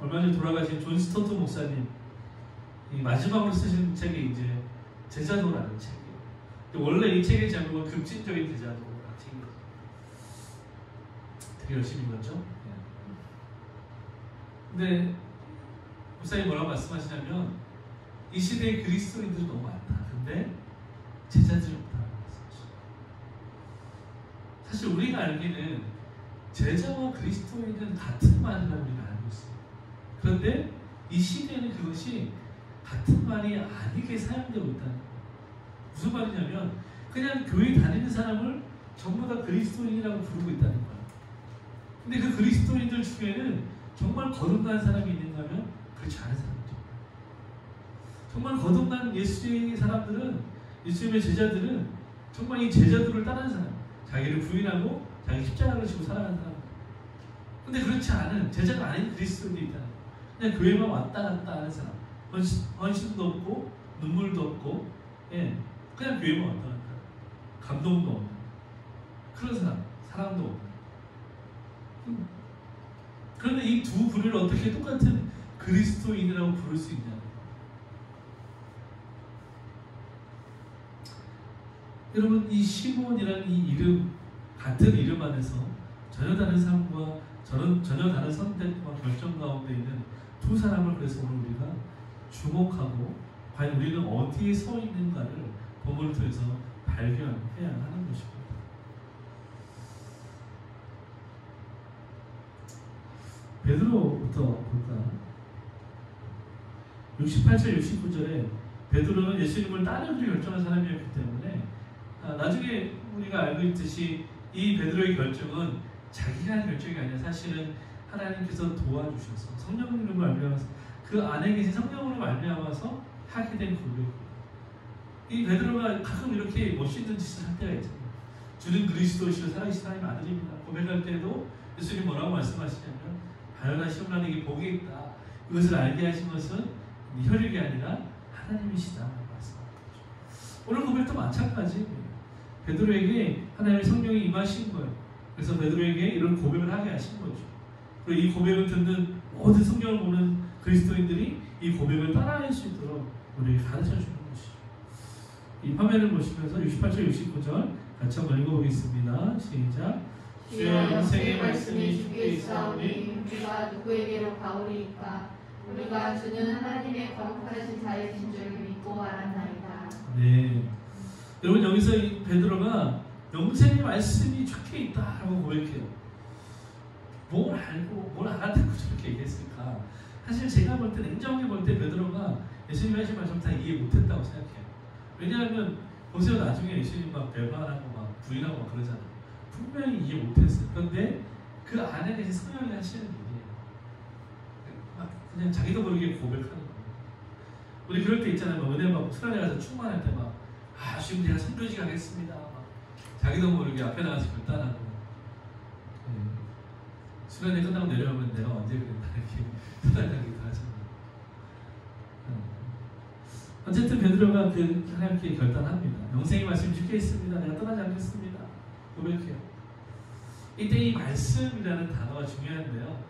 얼마 전에 돌아가신 존 스토트 목사님 이 마지막으로 쓰신 책이 이제 제자도라는 책이에요. 원래 이 책의 제목은 급진적인 제자도라는 책이에요. 되게 열심히 읽었죠? 근데 목사님이 뭐라고 말씀하시냐면 이 시대에 그리스도인들이 너무 많다. 근데 제자들이 없다는 말씀이죠. 사실 우리가 알기는 제자와 그리스도인은 같은 말이라고 우리가 알고 있어요. 그런데 이 시대에는 그것이 같은 말이 아니게 사용되고 있다는 거예요. 무슨 말이냐면 그냥 교회 다니는 사람을 전부 다 그리스도인이라고 부르고 있다는 거야. 근데 그 그리스도인들 중에는 정말 거듭난 사람이 있는가 하면 그렇지 않은 사람이죠. 정말 거듭난 예수의 사람들은, 예수님의 제자들은 정말 이 제자들을 따르는 사람, 자기를 부인하고 자기 십자가를 지고 살아가는 사람. 근데 그렇지 않은, 제자가 아닌 그리스도인이 있다는 거야. 그냥 교회만 왔다 갔다 하는 사람, 헌신도 없고 눈물도 없고, 예, 그냥 교회만 왔다 갔다, 감동도 없는 그런 사람, 사랑도 없는. 그런데 이 두 부류를 어떻게 똑같은 그리스도인이라고 부를 수 있냐? 여러분, 이 시몬이라는 이 이름, 같은 이름 안에서 전혀 다른 삶과 전혀 다른 선택과 결정 가운데 있는 두 사람을, 그래서 오늘 우리가 주목하고 과연 우리는 어디에 서 있는가를 본문을 통해서 발견해야 하는 것입니다. 베드로부터 볼까? 68절, 69절에 베드로는 예수님을 따르기로 결정한 사람이었기 때문에 나중에 우리가 알고 있듯이 이 베드로의 결정은 자기가 한 결정이 아니라 사실은 하나님께서 도와주셔서 성령으로 말미암아서 그 안에 계신 성령으로 말미암아서 하게 된 고백이에요. 이 베드로가 가끔 이렇게 멋있는 짓을 할 때가 있잖아요. 주는 그리스도시요 살아계신 하나님의 아들입니다. 고백할 때도 예수님 뭐라고 말씀하시냐면 바요나 시온나에게 복이 있다. 이것을 알게 하신 것은 혈육이 아니라 하나님이시다 말씀하셨죠. 오늘 고백도 마찬가지예요. 베드로에게 하나님의 성령이 임하신 거예요. 그래서 베드로에게 이런 고백을 하게 하신 거죠. 그리고 이 고백을 듣는 모든 성경을 보는 그리스도인들이 이 고백을 따라할 수 있도록 우리에게 가르쳐 주는 것이죠. 이 화면을 보시면서 68절, 69절 같이 한번 읽어보겠습니다. 시작. 주여 영생의 말씀이 주께 있사오니 우리가 누구에게로 가오리이까? 우리가 주는 하나님의 거룩하신 자이신 줄 믿고 알았나이다. 네. 여러분, 여기서 이 베드로가 영생의 말씀이 적혀 있다라고 고백해요. 뭘 알고 뭘 알아듣고 저렇게 얘기했을까? 사실 제가 볼 때, 냉정하게 볼 때 베드로가 예수님이 하신 말씀 다 이해 못했다고 생각해요. 왜냐하면 보세요, 나중에 예수님 막 배반하고 막 부인하고 막 그러잖아요. 분명히 이해 못했어요. 그런데 그 안에 계신 성령이 하시는 일이에요. 막 그냥 자기도 모르게 고백하는 거예요. 우리 그럴 때 있잖아요. 막 은혜 받고 수련회 가서 충만할 때 막 지금 내가 선교지 가겠습니다. 막 자기도 모르게 앞에 나가서 결단하고, 수련회 끝나고 내려오면 내가 언제 그랬나 이렇게 후달다기도 하잖아요. 어쨌든 베드로가 그 하나님께 결단합니다. 영생의 말씀이 적혀 있습니다. 내가 떠나지 않겠습니다. 고백해요. 이때 이 말씀이라는 단어가 중요한데요.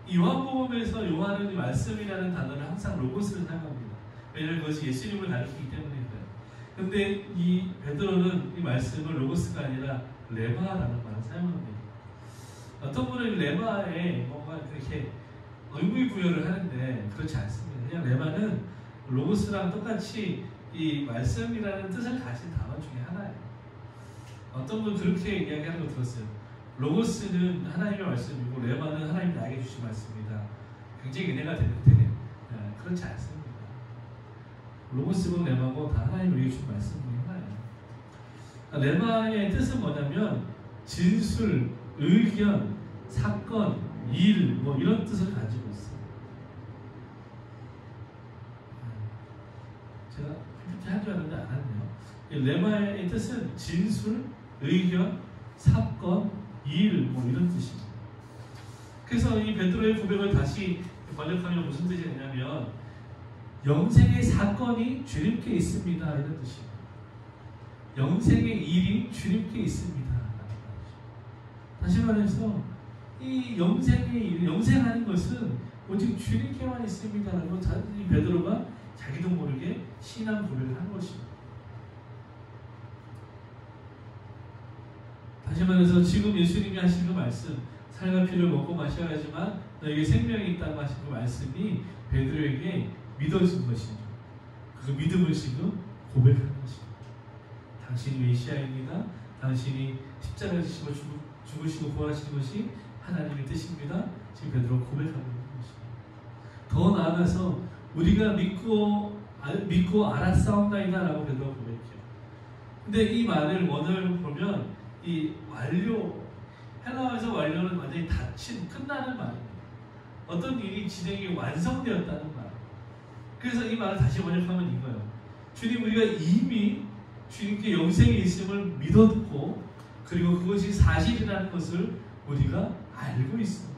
이 요한복음에서 요한은 이 말씀이라는 단어를 항상 로고스를 사용합니다. 왜냐하면 그것이 예수님을 가리키기 때문이에요. 근데 이 베드로는 이 말씀을 로고스가 아니라 레마라는 말을 사용합니다. 어떤 분은 레마에 뭔가 그렇게 의미 부여를 하는데 그렇지 않습니다. 그냥 레마는 로고스랑 똑같이 이 말씀이라는 뜻을 가진 단어 중에 하나예요. 어떤 분은 그렇게 이야기하는 거 들었어요. 로고스는 하나님의 말씀이고 레마는 하나님이 나에게 주신 말씀이다. 굉장히 은혜가 되는데 그렇지 않습니다. 로고스고 레마고 다 하나님이 우리에게 주신 말씀 중에 하나예요. 레마의 뜻은 뭐냐면 진술, 의견, 사건, 일, 뭐 이런 뜻을 가지고 있어요. 제가 PPT 한 줄 알았는데 안 했네요. 레마의 뜻은 진술, 의견, 사건, 일, 뭐 이런 뜻입니다. 그래서 이 베드로의 고백을 다시 번역하면 무슨 뜻이 되냐면 영생의 사건이 주님께 있습니다 이런 뜻입니다. 영생의 일이 주님께 있습니다. 다시 말해서 이 영생의 일, 영생하는 것은 오직 주님께만 있습니다라고 이 베드로가 자기도 모르게 신앙 고백을 한 것입니다. 다시 말해서 지금 예수님이 하신 그 말씀, 살과 피를 먹고 마셔야 하지만 너에게 생명이 있다고 하신 그 말씀이 베드로에게 믿어진 것이죠. 그 믿음을 지금 고백한 것입니다. 당신이 메시아입니다. 당신이 십자가를 지시고 죽으시고 부활하시는 것이 하나님의 뜻입니다. 지금 베드로가 고백하고 있는 것입니다. 더 나아가서 우리가 믿고 알았사옵나이다 라고 베드로가 고백해요. 근데 이 말을 원어로 보면 이 완료, 헬라어에서 완료는 완전히 닫힌, 끝나는 말입니다. 어떤 일이 진행이 완성되었다는 말. 그래서 이 말을 다시 번역하면 이거예요. 주님, 우리가 이미 주님께 영생이 있음을 믿었고, 그리고 그것이 사실이라는 것을 우리가 알고 있습니다.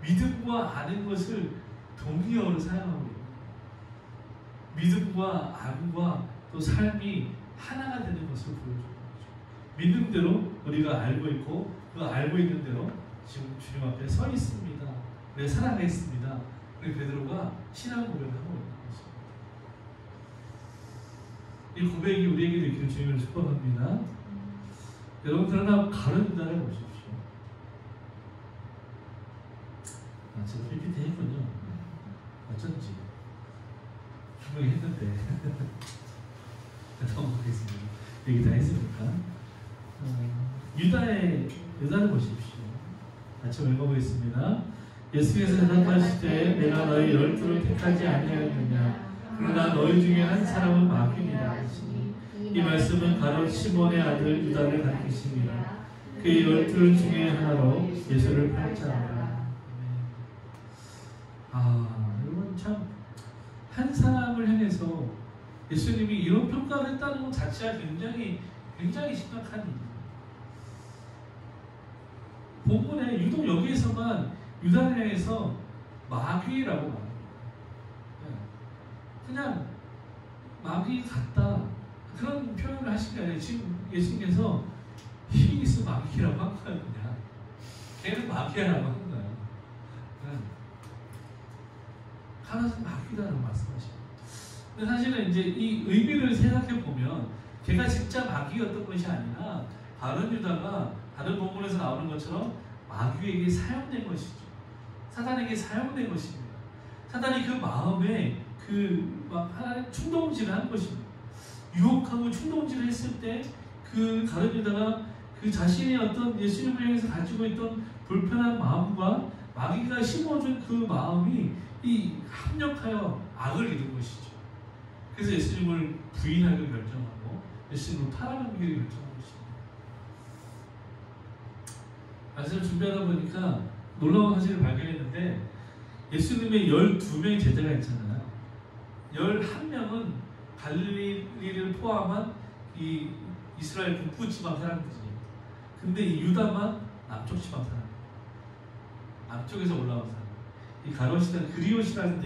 믿음과 아는 것을 동의어로 사용하고 있습니다. 믿음과 암과 또 삶이 하나가 되는 것을 보여주는 거죠. 믿는 대로 우리가 알고 있고, 그 알고 있는 대로 지금 주님 앞에 서 있습니다. 내 살아냈습니다. 그래서 베드로가 신앙 고백을 하고 있는 것입니다. 이 고백이 우리에게도 있기를 주님을 축복합니다. 여러분, 그러나 가룟 유다를 보십시오. 제가 PPT 했군요. 어쩐지 분명히 했는데 넘어가겠습니다. 얘기 다 했으니까. 유다를 보십시오. 같이 읽어보겠습니다. 예수께서 대답하시되 내가 너희 12를 택하지 아니하였느냐. 그러나 너희 중에 한 사람은 마귀니라 하시니, 이 말씀은 바로 시몬의 아들 유다를 가리키십니다. 그의 12 중에 하나로 예수를 팔자하라. 여러분, 참 한 사람을 향해서 예수님이 이런 평가를 했다는 것 자체가 굉장히 심각한 일입니다. 본문에 유독 여기에서만 유다를 향해서 마귀라고 말합니다. 그냥 마귀 같다, 그런 표현을 하신 게 아니라 지금 예수님께서 He is 마귀라고 한 거예요. 그냥 걔는 마귀라고 한 거예요. 하나는 마귀다라고 말씀하십니다. 근데 사실은 이제 이 의미를 생각해 보면 걔가 진짜 마귀였던 것이 아니라 다른 유다가 다른 본문에서 나오는 것처럼 마귀에게 사용된 것이죠. 사단에게 사용된 것입니다. 사단이 그 마음에 하나의 충동질을 한 것입니다. 유혹하고 충동질을 했을 때 그 다른 유다가 그 자신이 어떤 예수님을 향해서 가지고 있던 불편한 마음과 마귀가 심어준 그 마음이 합력하여 악을 이룬 것이죠. 그래서 예수님을 부인하기로 결정하고 예수님을 팔아넘기기로 결정한 것입니다. 말씀을 준비하다 보니까 놀라운 사실을 발견했는데, 예수님의 12명의 제자가 있잖아요. 11명은 갈릴리를 포함한 이 이스라엘 북부 지방 사람들이에요. 근데 이 유다만 남쪽 지방 사람, 남쪽에서 올라온 사람. 이 가롯이라는 그리옷이라는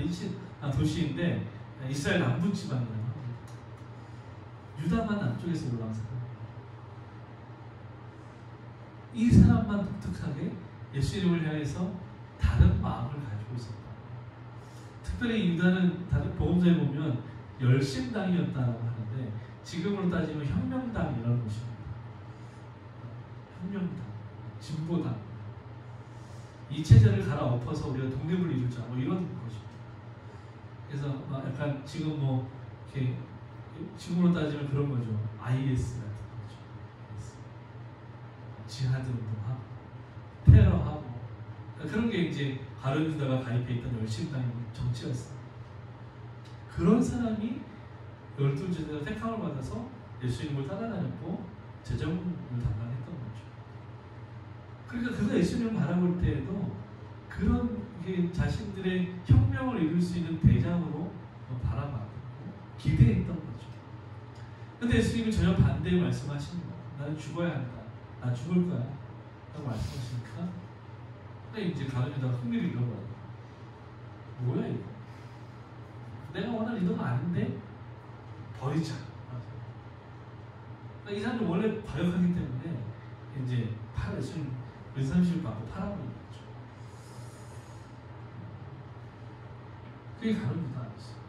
도시인데 이스라엘 남부 지방이라고 합니다. 유다만 남쪽에서 올라온 사람. 이 사람만 독특하게 예수님을 향해서 다른 마음을 가지고 있었다. 특별히 유다는 다른 복음서에 보면 열심당이었다고 하는데, 지금으로 따지면 혁명당이라는 것입니다. 혁명당, 진보당. 이 체제를 갈아엎어서 우리가 독립을 이루자, 뭐 이런 것입니다. 그래서 약간 지금 이렇게 지금으로 따지면 그런 거죠. IS 같은 거죠. 지하드 운동하고 테러하고 그런 게 이제 가룟 유다가 가입해 있던 열심당의 정치였습니다. 그런 사람이 12제자가 택함을 받아서 예수님을 따라다녔고 재정을 담당했던 거죠. 그러니까 그가 예수님을 바라볼 때에도 그런 자신들의 혁명을 이룰 수 있는 대장으로 바라봤고 기대했던 거죠. 그런데 예수님이 전혀 반대의 말씀하십니다. 나는 죽어야 한다. 나 죽을 거야. 라고 말씀하시니까 근데 이제 가룟 유다가 흥미를 잃어버려요. 뭐야 이거? 내가 원하는 리더가 아닌데 버리자. 그러니까 이 사람은 원래 과격하기 때문에 이제 예수님 은삼십을 받고 팔아버린 거죠. 그게 가룟 유다였어요.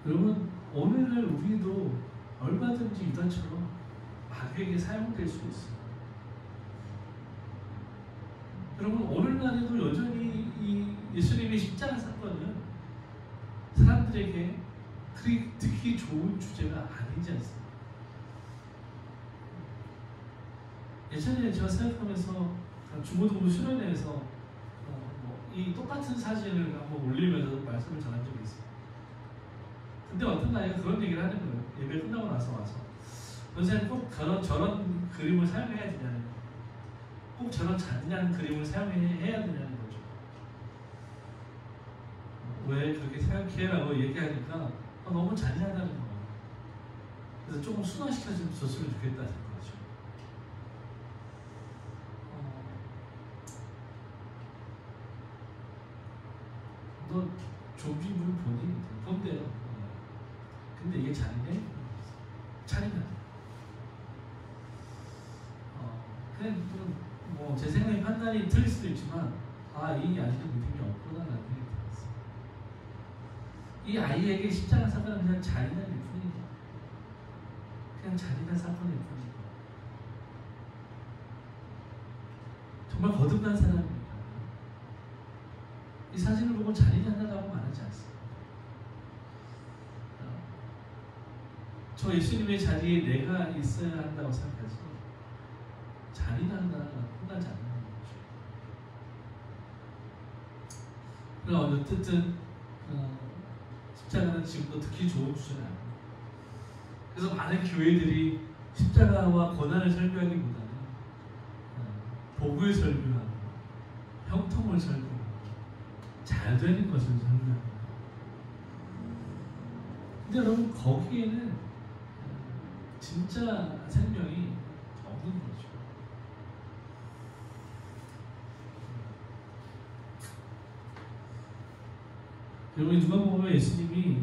여러분, 오늘날 우리도 얼마든지 유다처럼 마귀에게 사용될 수 있어요. 여러분, 오늘날에도 여전히 이 예수님의 십자가 사건은 사람들에게 그리 듣기 좋은 주제가 아니지 않습니까? 예전에 제가 생각하면서 중고등부 수련회에서 이 똑같은 사진을 한번 올리면서 말씀을 전한 적이 있어요. 근데 어떤 아이가 그런 얘기를 하는 거예요. 예배 끝나고 나서 와서 선생님 꼭 저런 그림을 사용해야 되냐는 거예요. 꼭 저런 잔인한 그림을 사용해야 되냐는 거죠. 왜 그렇게 생각해라고 얘기하니까 너무 잔인하다는 거예요. 그래서 조금 순화시켜줬으면 좋겠다는 거죠. 너 좀비물 보니? 본대요. 근데 이게 잔인해? 잔인하다. 그냥 뭐 제 생각에 판단이 틀릴 수도 있지만 이 아이도 믿음이 없구나라는 생각이 들었어요. 이 아이에게 십자가 사건은 그냥 잔인한 일뿐이에요. 그냥 잔인한 사건일 뿐이에요. 정말 거듭난 사람입니다. 이 사진을 보고 잔인하다고 말하지 않습니다. 저 예수님의 자리에 내가 있어야 한다고 생각하지 잔인하다가 끝나지 않는 거죠. 그러나 어쨌든 십자가는 지금도 듣기 좋은 주제는 아닙니다. 그래서 많은 교회들이 십자가와 고난을 설교하기보다는 복을 설교하고 형통을 설교하고 잘 되는 것을 설교합니다. 근데 여러분 거기에는 진짜 생명이 없는 거죠. 여러분 누가복음에 예수님이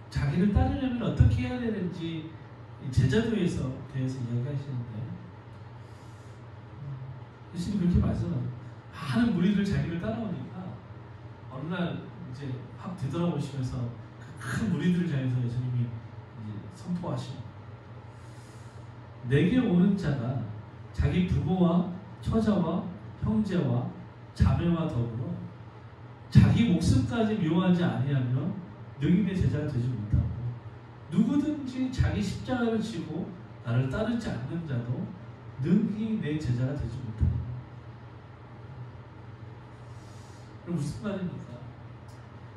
자기를 따르려면 어떻게 해야 되는지 제자도에서 대해서 이야기하시는데 예수님이 그렇게 말씀하세요. 많은 무리들 자기를 따라오니까 어느 날 이제 확 뒤돌아보시면서 그 큰 무리들을 향해서 예수님이 이제 선포하시고 내게 오는 자가 자기 부모와 처자와 형제와 자매와 더불어 자기 목숨까지 미워하지 아니하며 능히 내 제자가 되지 못하고 누구든지 자기 십자가를 지고 나를 따르지 않는 자도 능히 내 제자가 되지 못하고. 그럼 무슨 말입니까?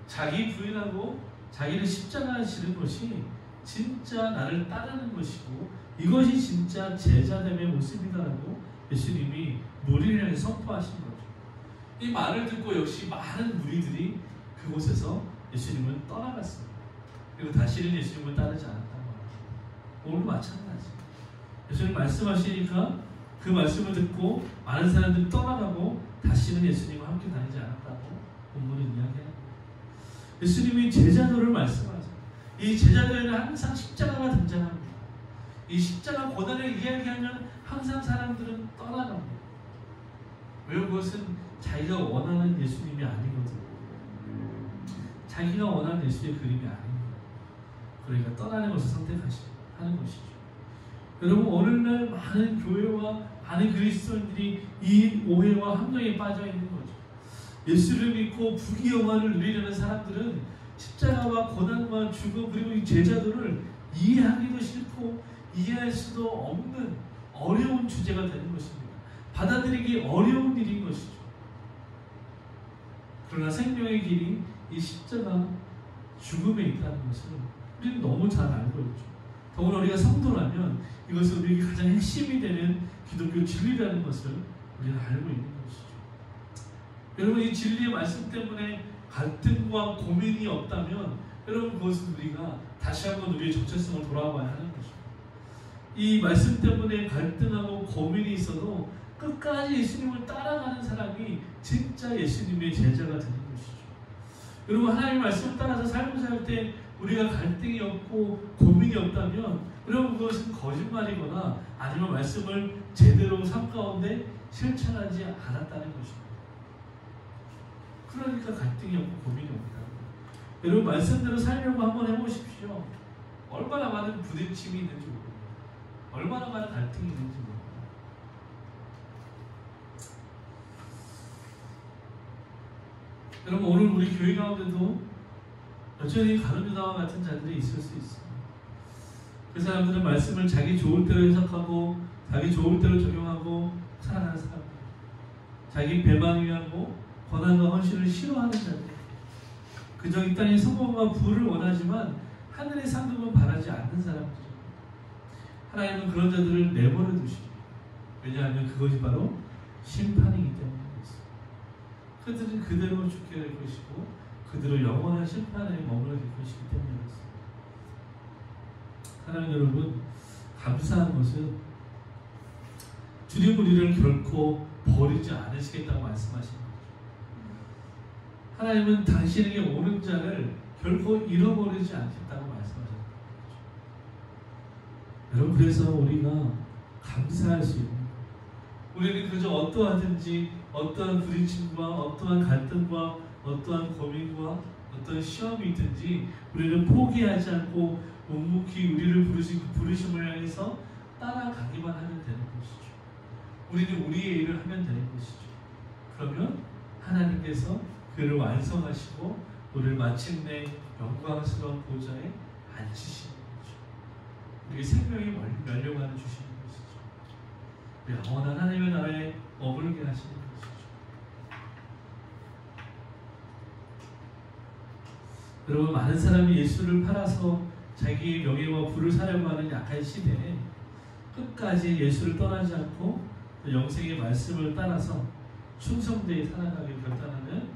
자기 부인하고 자기를 십자가에 지는 것이 진짜 나를 따르는 것이고 이것이 진짜 제자됨의 모습이다라고 예수님이 무리를 향해 선포하신 거죠. 이 말을 듣고 역시 많은 무리들이 그곳에서 예수님을 떠나갔습니다. 그리고 다시는 예수님을 따르지 않았다고 합니다. 오늘도 마찬가지. 예수님 말씀하시니까 그 말씀을 듣고 많은 사람들이 떠나가고 다시는 예수님과 함께 다니지 않았다고 본문은 이야기합니다. 예수님이 제자도를 말씀하세요. 이 제자도에는 항상 십자가가 등장합니다. 이 십자가 고난을 이야기하면 항상 사람들은 떠나갑니다. 왜? 그것은 자기가 원하는 예수님이 아니거든요. 자기가 원하는 예수의 그림이 아닙니다. 그러니까 떠나는 것을 선택하는 것이죠. 여러분 오늘날 많은 교회와 많은 그리스도인들이 이 오해와 함정에 빠져 있는 거죠. 예수를 믿고 부귀영화를 누리려는 사람들은 십자가와 고난과 죽음 그리고 이 제자도를 이해하기도 싫고 이해할 수도 없는 어려운 주제가 되는 것입니다. 받아들이기 어려운 일인 것이죠. 그러나 생명의 길이 이 십자가 죽음에 있다는 것을 우리는 너무 잘 알고 있죠. 더구나 우리가 성도라면 이것은 우리에게 가장 핵심이 되는 기독교 진리라는 것을 우리는 알고 있는 것이죠. 여러분 이 진리의 말씀 때문에 갈등과 고민이 없다면 여러분 그것은 우리가 다시 한번 우리의 정체성을 돌아봐야 하는 것입니다. 이 말씀 때문에 갈등하고 고민이 있어도 끝까지 예수님을 따라가는 사람이 진짜 예수님의 제자가 되는 것이죠. 여러분 하나님의 말씀을 따라서 삶을 살 때 우리가 갈등이 없고 고민이 없다면 여러분 그것은 거짓말이거나 아니면 말씀을 제대로 삶 가운데 실천하지 않았다는 것입니다. 그러니까 갈등이 없고 고민이 없다. 여러분 말씀대로 살려고 한번 해보십시오. 얼마나 많은 부딪힘이 있는지 모릅니다. 얼마나 많은 갈등이 있는지 모릅니다. 여러분 오늘 우리 교회 가운데도 여전히 가룟유다와 같은 자들이 있을 수 있습니다. 그 사람들은 말씀을 자기 좋을 대로 해석하고 자기 좋을 대로 적용하고 살아가는 사람들, 자기 배만 위하고 권한과 헌신을 싫어하는 자들, 그저 이 땅의 성공과 부를 원하지만 하늘의 상급은 바라지 않는 사람들입니다. 하나님은 그런 자들을 내버려 두십니다. 왜냐하면 그것이 바로 심판이기 때문에 그렇습니다. 그들은 그대로 죽게 될 것이고 그대로 영원한 심판에 머물러 될 것이기 때문에 그렇습니다. 하나님 여러분, 감사한 것은 주님 우리를 결코 버리지 않으시겠다고 말씀하신 거죠. 하나님은 당신에게 오는 자를 결코 잃어버리지 않겠다고 말씀하셨던 거죠. 여러분, 그래서 우리가 감사할 수 있는 거예요. 우리는 그저 어떠하든지 어떠한 부딪힘과 어떠한 갈등과 어떠한 고민과 어떠한 시험이 있든지 우리는 포기하지 않고 묵묵히 우리를 부르신 그 부르심을 향해서 따라가기만 하면 되는 것이죠. 우리는 우리의 일을 하면 되는 것이죠. 그러면 하나님께서 그를 완성하시고 우리를 마침내 영광스러운 보좌에 앉히시는 거죠. 우리의 생명이 멸류관을 주시는 것이죠. 영원한 하나님의 나라에 머물게 하시는 것이죠. 여러분, 많은 사람이 예수를 팔아서 자기의 명예와 부를 사려고 하는 약한 시대에 끝까지 예수를 떠나지 않고 영생의 말씀을 따라서 충성되이 살아가길 결단하는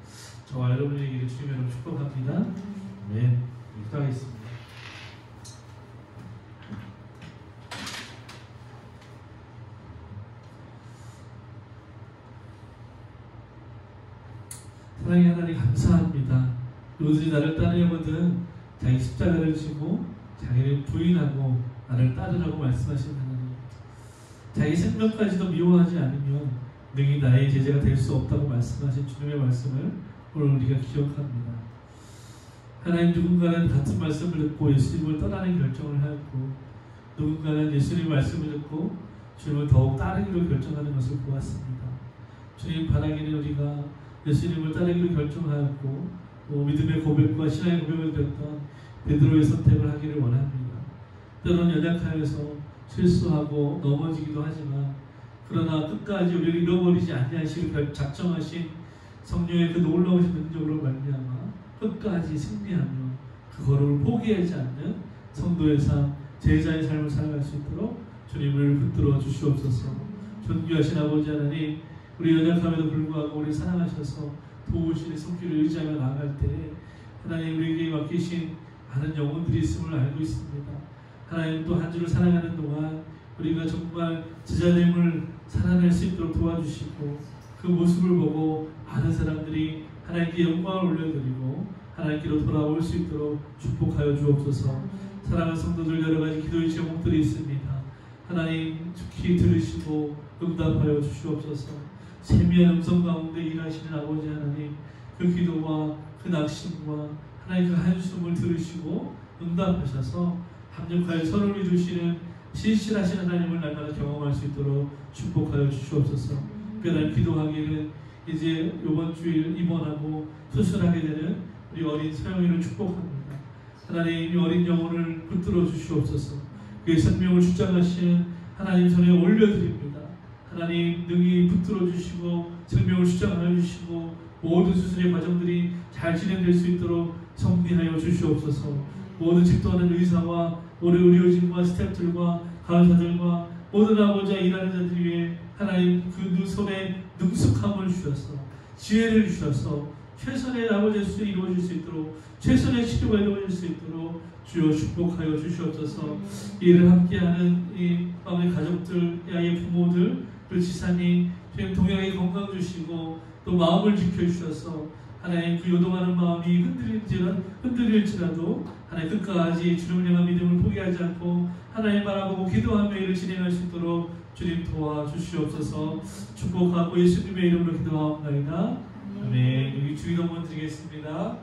저와 여러분에게 주님의 이름으로 축복합니다. 네, 기도하겠습니다. 사랑의 하나님, 감사합니다. 누구든지 나를 따르려거든 자기 십자가를 지고 자기를 부인하고 나를 따르라고 말씀하신 하나님, 자기 생명까지도 미워하지 않으면 능히 나의 제자가 될 수 없다고 말씀하신 주님의 말씀을 오늘 우리가 기억합니다. 하나님, 누군가는 같은 말씀을 듣고 예수님을 떠나는 결정을 하였고 누군가는 예수님의 말씀을 듣고 주님을 더욱 따르기로 결정하는 것을 보았습니다. 주님, 바라기는 우리가 예수님을 따르기로 결정하였고 또 믿음의 고백과 신앙의 고백을 드렸던 베드로의 선택을 하기를 원합니다. 때로는 연약하여서 실수하고 넘어지기도 하지만 그러나 끝까지 우리를 잃어버리지 아니하시기를 작정하신 성령의 그 놀라우신 능력으로 말미암아 끝까지 승리하며 그 걸음을 포기하지 않는 성도의 삶, 제자의 삶을 살아갈 수 있도록 주님을 붙들어 주시옵소서. 존귀하신 아버지 하나님, 우리 연약함에도 불구하고 우리 사랑하셔서 도우시는 손길을 의지하며 나아갈 때 하나님, 우리에게 맡기신 많은 영혼들이 있음을 알고 있습니다. 하나님, 또 한 주를 살아가는 동안 우리가 정말 제자됨을 살아낼 수 있도록 도와주시고 그 모습을 보고 많은 사람들이 하나님께 영광을 올려드리고 하나님께로 돌아올 수 있도록 축복하여 주옵소서. 사랑하는 성도들, 여러가지 기도의 제목들이 있습니다. 하나님, 특히 들으시고 응답하여 주시옵소서. 세미한 음성 가운데 일하시는 아버지 하나님, 그 기도와 그 낙심과 하나님 그 한숨을 들으시고 응답하셔서 합력하여 선을 이루시는 신실하신 하나님을 날마다 경험할 수 있도록 축복하여 주시옵소서. 그날 기도하기를 이제 이번 주일 입원하고 수술하게 되는 우리 어린 서영이를 축복합니다. 하나님, 이 어린 영혼을 붙들어 주시옵소서. 그의 생명을 주장하시는 하나님 손에 올려드립니다. 하나님, 능히 붙들어 주시고 생명을 주장하여 주시고 모든 수술의 과정들이 잘 진행될 수 있도록 성리하여 주시옵소서. 모든 집도하는 의사와 모든 의료진과 스태프들과 간호사들과 모든 아버지와 일하는 자들 위해 하나님 그 손에 능숙함을 주셔서 지혜를 주셔서 최선의 아버지의 수술이 이루어질 수 있도록 최선의 치료가 이루어질 수 있도록 주여 축복하여 주시옵소서. 이 일을 함께하는 이 마음의 가족들, 아이의 부모들, 그 지사님, 주님 동양의 건강 주시고 또 마음을 지켜주셔서 하나님 그 요동하는 마음이 흔들릴지라도 하나님 끝까지 주님을 향한 믿음을 포기하지 않고 하나님 바라보고 기도하며 일을 진행할 수 있도록 주님 도와주시옵소서. 축복하고 예수님의 이름으로 기도하옵나이다. 아멘. 여기 주기도문 드리겠습니다.